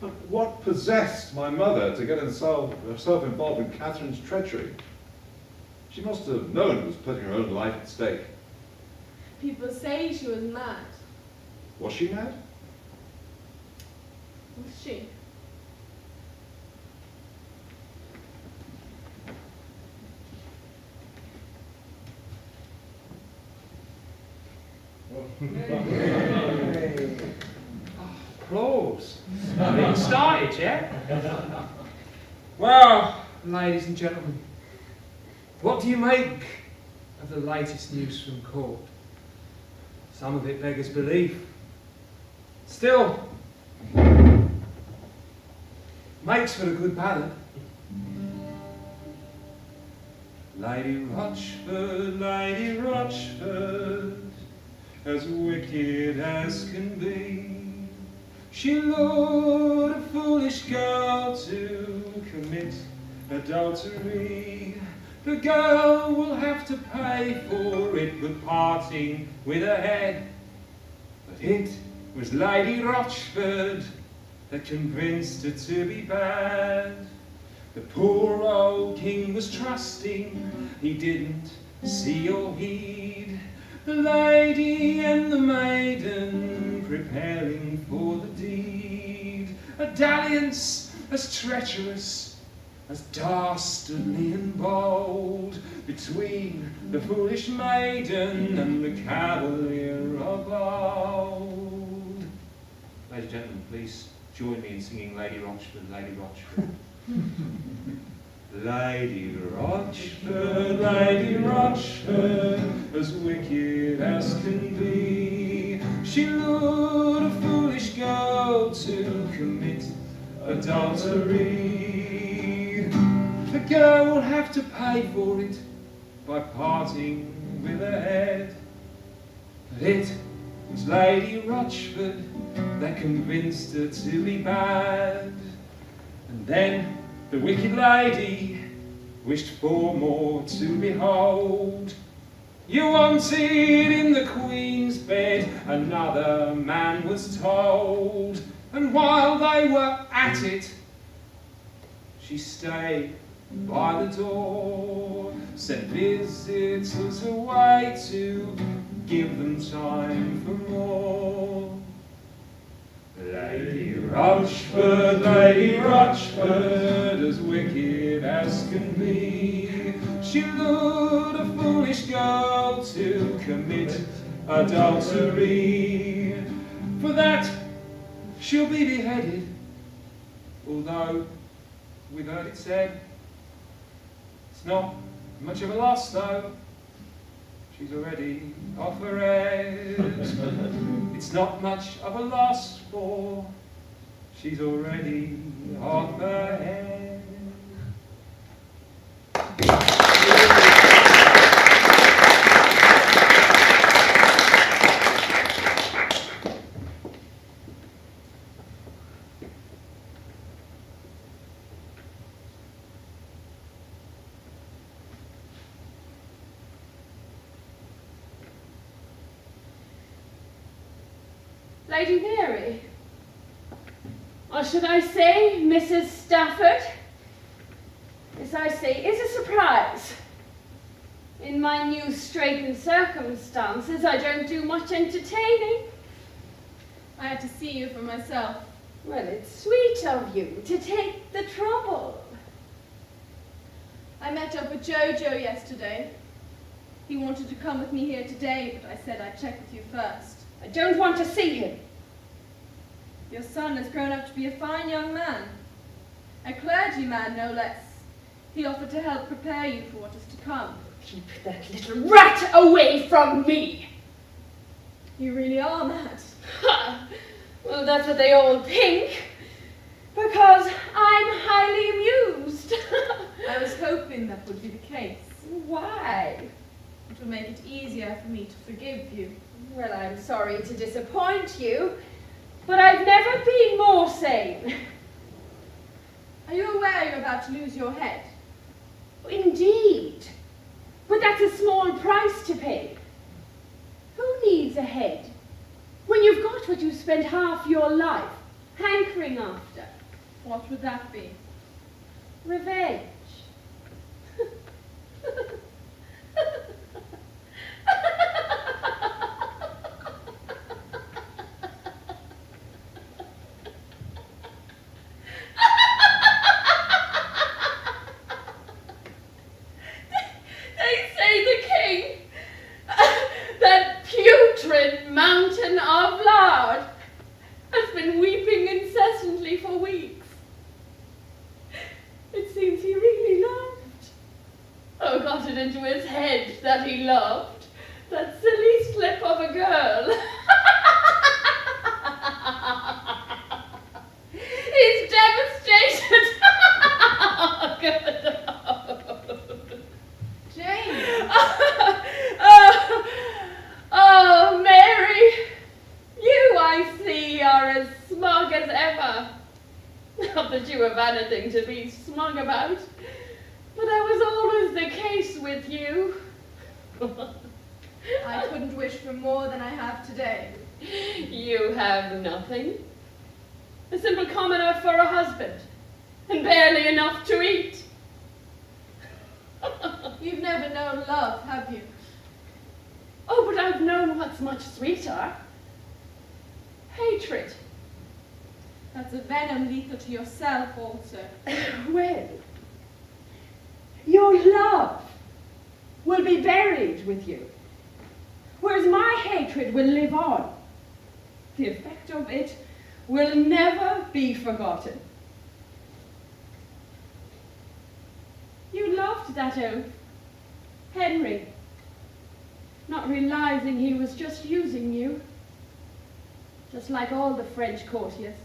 But what possessed my mother to get herself involved in Catherine's treachery? She must have known it was putting her own life at stake. People say she was mad. Was she mad? Was she? Applause. Haven't even started yet. Well, ladies and gentlemen, what do you make of the latest news from court? Some of it beggars belief. Still, makes for a good ballad. Lady Rochford, as wicked as can be. She lured a foolish girl to commit adultery. The girl will have to pay for it with parting with her head. But it was Lady Rochford that convinced her to be bad. The poor old king was trusting, he didn't see or heed. The lady and the maiden preparing for the deed. A dalliance as treacherous, as dastardly and bold, between the foolish maiden and the cavalier of old. Ladies and gentlemen, please join me in singing Lady Rochford, Lady Rochford. Lady Rochford, as wicked as can be. She lured a foolish girl to commit adultery. The girl will have to pay for it by parting with her head. But it was Lady Rochford that convinced her to be bad. And then the wicked lady wished for more to behold. You wanted in the queen's bed, another man was told. And while they were at it, she stayed by the door, sent visitors away to give them time for more. Lady Rochford, as wicked as can be. She lured a foolish girl to commit adultery. For that she'll be beheaded, although we've heard it said it's not much of a loss though. She's already off her head. It's not much of a loss, for she's already off her head. Lady Mary, or should I say Mrs. Stafford? As I say, is a surprise. In my new straitened circumstances, I don't do much entertaining. I had to see you for myself. Well, it's sweet of you to take the trouble. I met up with Jojo yesterday. He wanted to come with me here today, but I said I'd check with you first. I don't want to see him. Your son has grown up to be a fine young man. A clergyman, no less. He offered to help prepare you for what is to come. Keep that little rat away from me! You really are mad. Ha! Well, that's what they all think. Because I'm highly amused. I was hoping that would be the case. Why? It would make it easier for me to forgive you. Well, I'm sorry to disappoint you, but I've never been more sane. Are you aware you're about to lose your head? Indeed. But that's a small price to pay. Who needs a head when you've got what you've spent half your life hankering after? What would that be? Revenge. They say the king, that putrid mountain of lard, has been weeping incessantly for weeks. It seems he really loved. Oh, got it into his head that he loved. That silly slip of a girl. He's devastated. Good. Jane! Oh, Mary, you, I see, are as smug as ever. Not that you have anything to be smug about, but that was always the case with you. I couldn't wish for more than I have today. You have nothing. A simple commoner for a husband, and barely enough to eat. You've never known love, have you? Oh, but I've known what's much sweeter. Hatred. That's a venom lethal to yourself also. Well, your love will be buried with you, whereas my hatred will live on. The effect of it will never be forgotten. You loved that oath, Henry, not realizing he was just using you, just like all the French courtiers.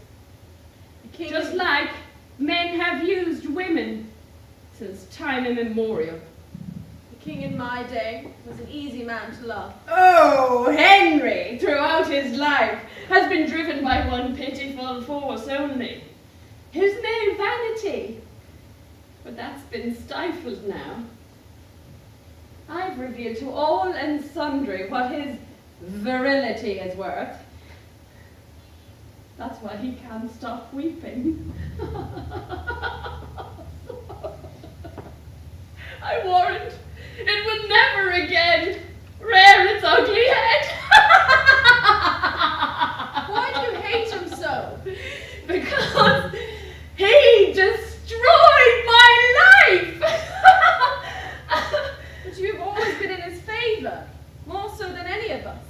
Just like men have used women since time immemorial. The king in my day was an easy man to love. Oh, Henry, throughout his life, has been driven by one pitiful force only. His mere vanity. But that's been stifled now. I've revealed to all and sundry what his virility is worth. That's why he can't stop weeping. I warrant it would never again rear its ugly head. Why do you hate him so? Because he destroyed my life. But you've always been in his favor, more so than any of us.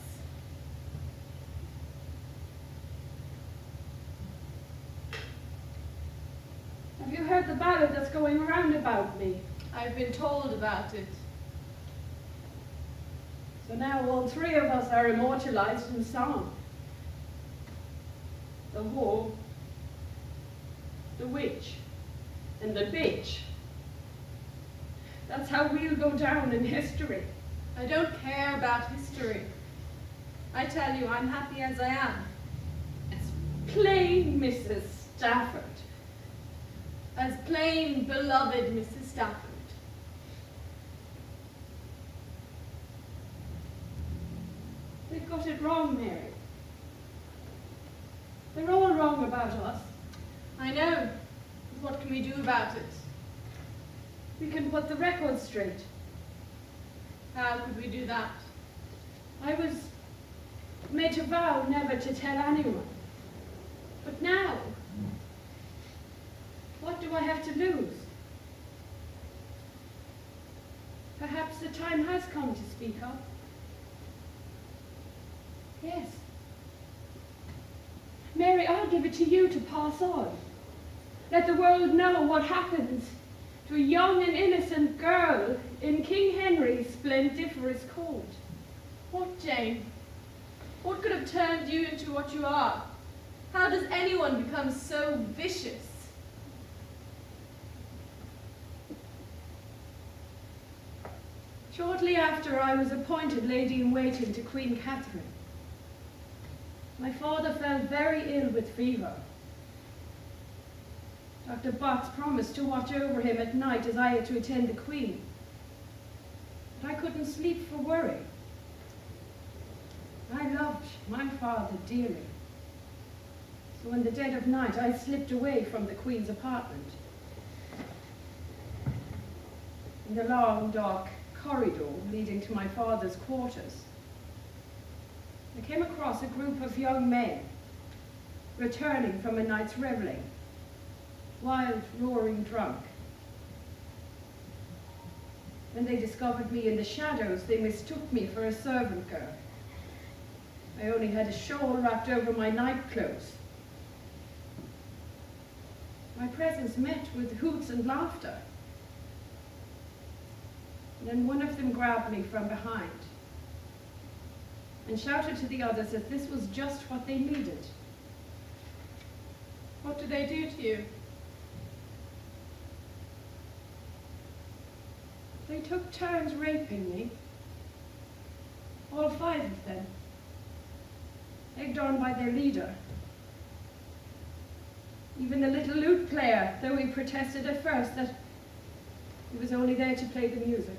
Have you heard the ballad that's going around about me? I've been told about it. So now all three of us are immortalized in song. The whore, the witch, and the bitch. That's how we'll go down in history. I don't care about history. I tell you, I'm happy as I am. As plain Mrs. Stafford. As plain, beloved Mrs. Stafford. They've got it wrong, Mary. They're all wrong about us. I know. But what can we do about it? We can put the record straight. How could we do that? I was made to vow never to tell anyone. But now, what do I have to lose? Perhaps the time has come to speak up. Yes. Mary, I'll give it to you to pass on. Let the world know what happens to a young and innocent girl in King Henry's splendiferous court. What, Jane? What could have turned you into what you are? How does anyone become so vicious? Shortly after I was appointed lady-in-waiting to Queen Catherine, my father fell very ill with fever. Dr. Botts promised to watch over him at night as I had to attend the Queen. But I couldn't sleep for worry. I loved my father dearly. So in the dead of night, I slipped away from the Queen's apartment. In the long, dark corridor leading to my father's quarters, I came across a group of young men returning from a night's revelling, wild, roaring drunk. When they discovered me in the shadows, they mistook me for a servant girl. I only had a shawl wrapped over my nightclothes. My presence met with hoots and laughter. And then one of them grabbed me from behind and shouted to the others that this was just what they needed. What did they do to you? They took turns raping me, all 5 of them, egged on by their leader. Even the little lute player, though he protested at first that he was only there to play the music.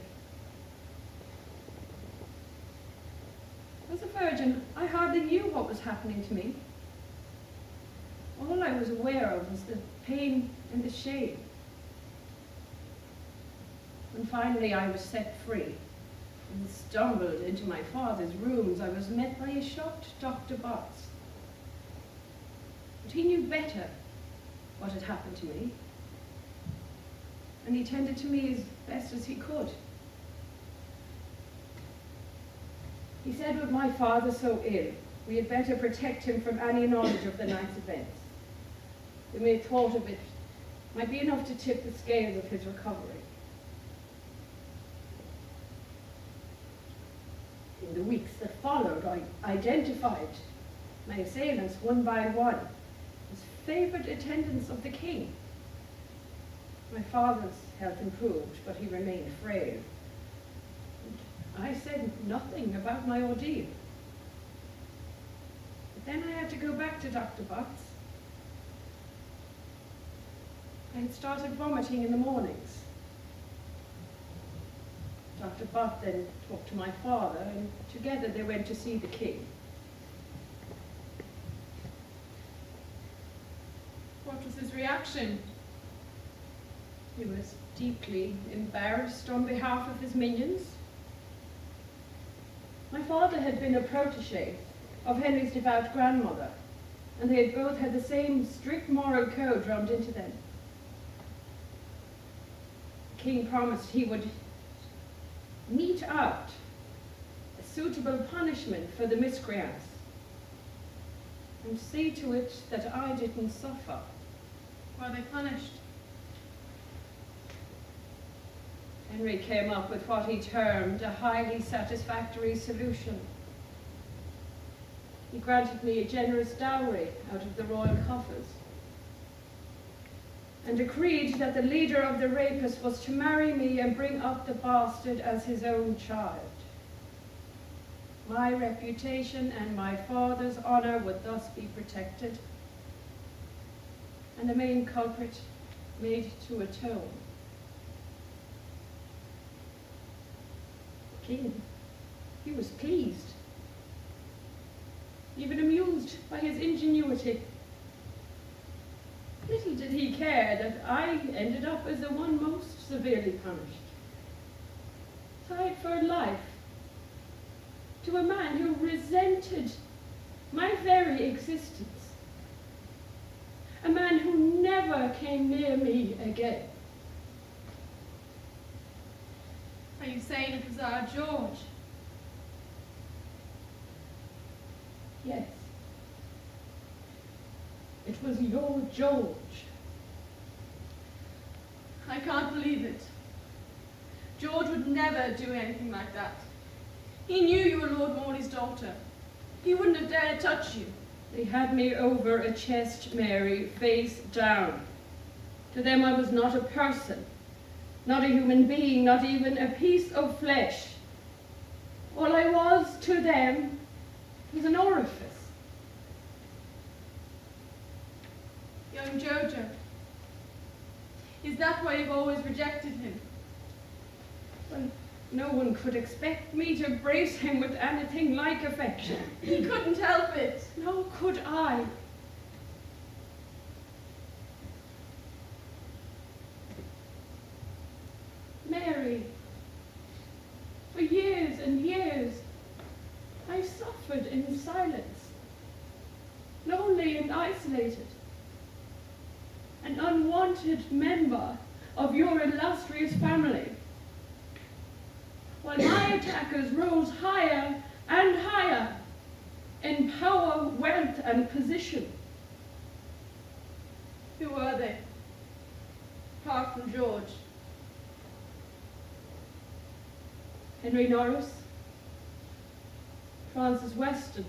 As a virgin, I hardly knew what was happening to me. All I was aware of was the pain and the shame. When finally I was set free and stumbled into my father's rooms, I was met by a shocked Dr. Botts. But he knew better what had happened to me, and he tended to me as best as he could. He said with my father so ill, we had better protect him from any knowledge of the night's events. The mere thought of it might be enough to tip the scales of his recovery. In the weeks that followed, I identified my assailants one by one as favoured attendants of the king. My father's health improved, but he remained frail. I said nothing about my ordeal. But then I had to go back to Dr. Botts. I had started vomiting in the mornings. Dr. Bott then talked to my father, and together they went to see the king. What was his reaction? He was deeply embarrassed on behalf of his minions. My father had been a protege of Henry's devout grandmother, and they had both had the same strict moral code drummed into them. The king promised he would mete out a suitable punishment for the miscreants and see to it that I didn't suffer. Were they punished? Henry came up with what he termed a highly satisfactory solution. He granted me a generous dowry out of the royal coffers and decreed that the leader of the rapists was to marry me and bring up the bastard as his own child. My reputation and my father's honor would thus be protected, and the main culprit made to atone. The king, he was pleased, even amused by his ingenuity. Little did he care that I ended up as the one most severely punished, tied for life to a man who resented my very existence. A man who never came near me again. Are you saying it was our George? Yes. It was your George. I can't believe it. George would never do anything like that. He knew you were Lord Morley's daughter. He wouldn't have dared touch you. They had me over a chest, Mary, face down. To them I was not a person, not a human being, not even a piece of flesh. All I was to them was an orifice. Young Jojo, is that why you've always rejected him? Well, no one could expect me to embrace him with anything like affection. He couldn't help it. Nor could I. Mary, for years and years, I suffered in silence, lonely and isolated, an unwanted member of your illustrious family, while my attackers rose higher and higher in power, wealth, and position. Who were they? Apart from George. Henry Norris, Francis Weston,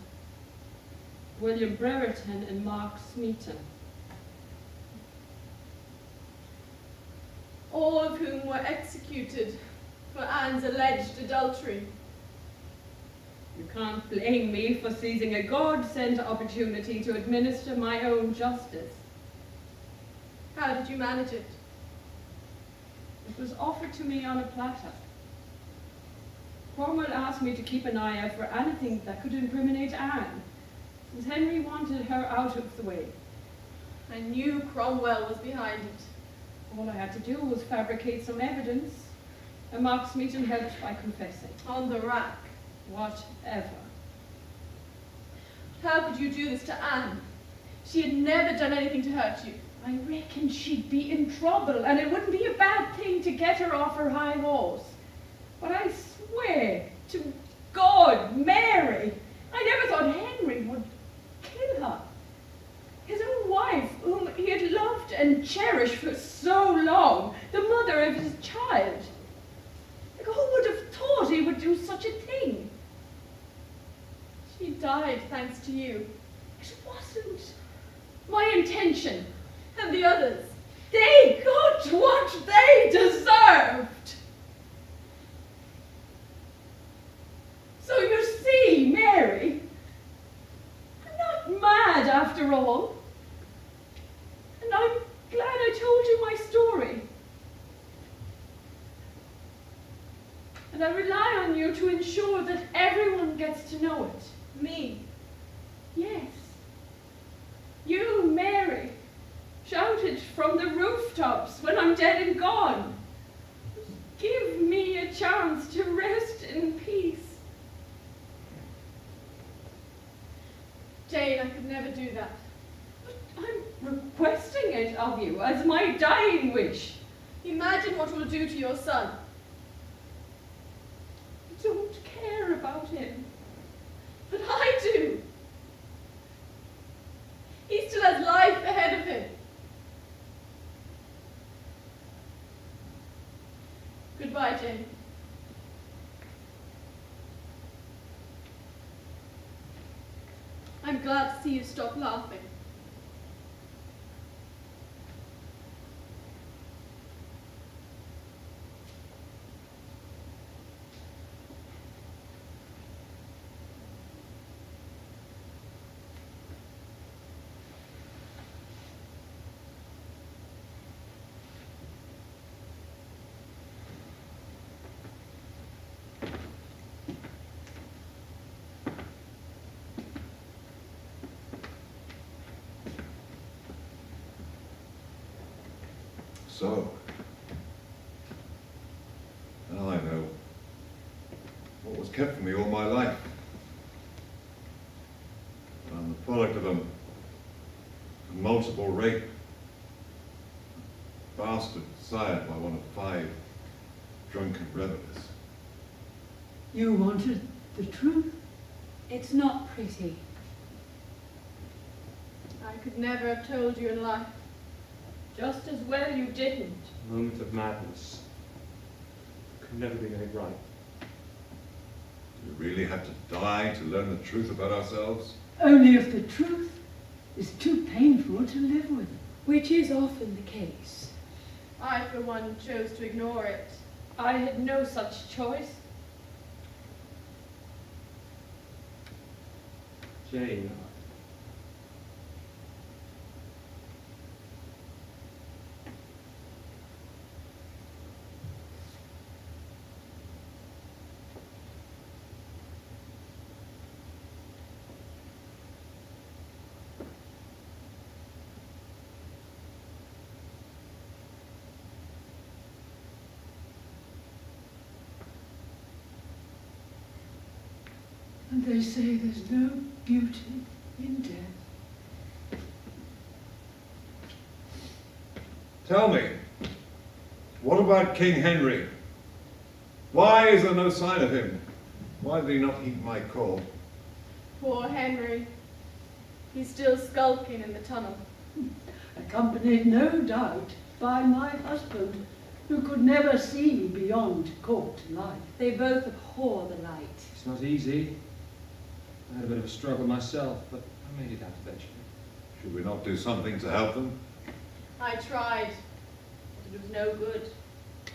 William Brereton, and Mark Smeaton. All of whom were executed for Anne's alleged adultery. You can't blame me for seizing a God-sent opportunity to administer my own justice. How did you manage it? It was offered to me on a platter. Cromwell asked me to keep an eye out for anything that could incriminate Anne, since Henry wanted her out of the way. I knew Cromwell was behind it. All I had to do was fabricate some evidence, and Mark Smeaton helped by confessing. On the rack. Whatever. How could you do this to Anne? She had never done anything to hurt you. I reckon she'd be in trouble, and it wouldn't be a bad thing to get her off her high horse. But I swear to God, Mary, I never thought Henry would kill her. His own wife, whom he had loved and cherished for so long, the mother of his child. Like, who would have thought he would do such a thing? She died thanks to you. It wasn't my intention. And the others? They got what they deserved. So you see, Mary, I'm not mad after all. And I'm glad I told you my story. And I rely on you to ensure that everyone gets to know it. Me? Yes. You, Mary, shouted from the rooftops when I'm dead and gone. Give me a chance to rest in peace. Jane, I could never do that. But I'm requesting it of you as my dying wish. Imagine what it will do to your son. I don't care about him. But I do. He still has life ahead of him. Goodbye, Jane. I'm glad to see you stop laughing. So, now I know what was kept from me all my life. I'm the product of a multiple rape. Bastard sired by one of 5 drunken revelers. You wanted the truth? It's not pretty. I could never have told you in life. Just as well you didn't. Moment of madness. Could never be made right. Do we really have to die to learn the truth about ourselves? Only if the truth is too painful to live with. Which is often the case. I, for one, chose to ignore it. I had no such choice. Jane. And they say there's no beauty in death. Tell me, what about King Henry? Why is there no sign of him? Why did he not heed my call? Poor Henry. He's still skulking in the tunnel. Accompanied, no doubt, by my husband, who could never see beyond court life. They both abhor the light. It's not easy. I had a bit of a struggle myself, but I made it out eventually. Should we not do something to help them? I tried, but it was no good.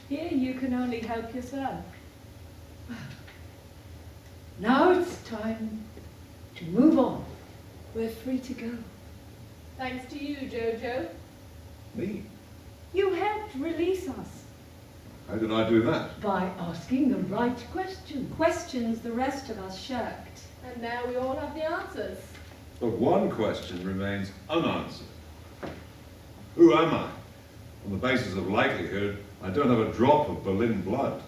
Here you can only help yourself. Now it's time to move on. We're free to go. Thanks to you, Jojo. Me? You helped release us How did I do that? by asking the right question. Questions the rest of us shirked. And now we all have the answers. But one question remains unanswered. Who am I? On the basis of likelihood, I don't have a drop of Boleyn blood.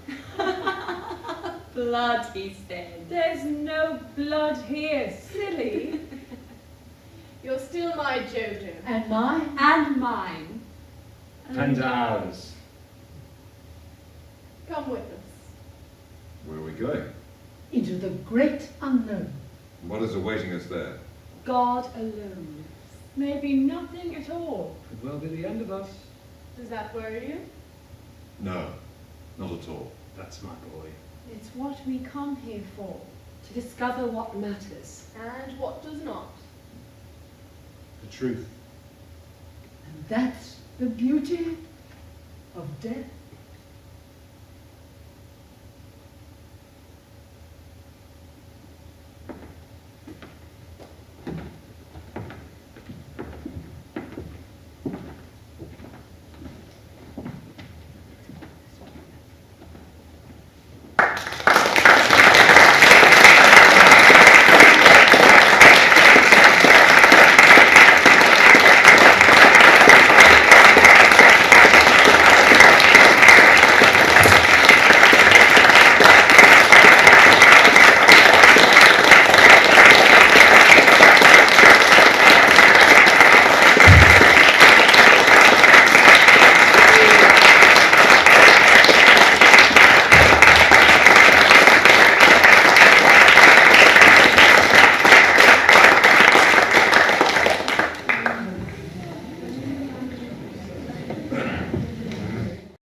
Blood, he said. There's no blood here, silly. You're still my Jojo. And mine? And mine. And ours. Come with us. Where are we going? Into the great unknown. What is awaiting us there? God alone. Maybe nothing at all. Could well be the end of us. Does that worry you? No, not at all. That's my boy. It's what we come here for. To discover what matters. And what does not? The truth. And that's the beauty of death.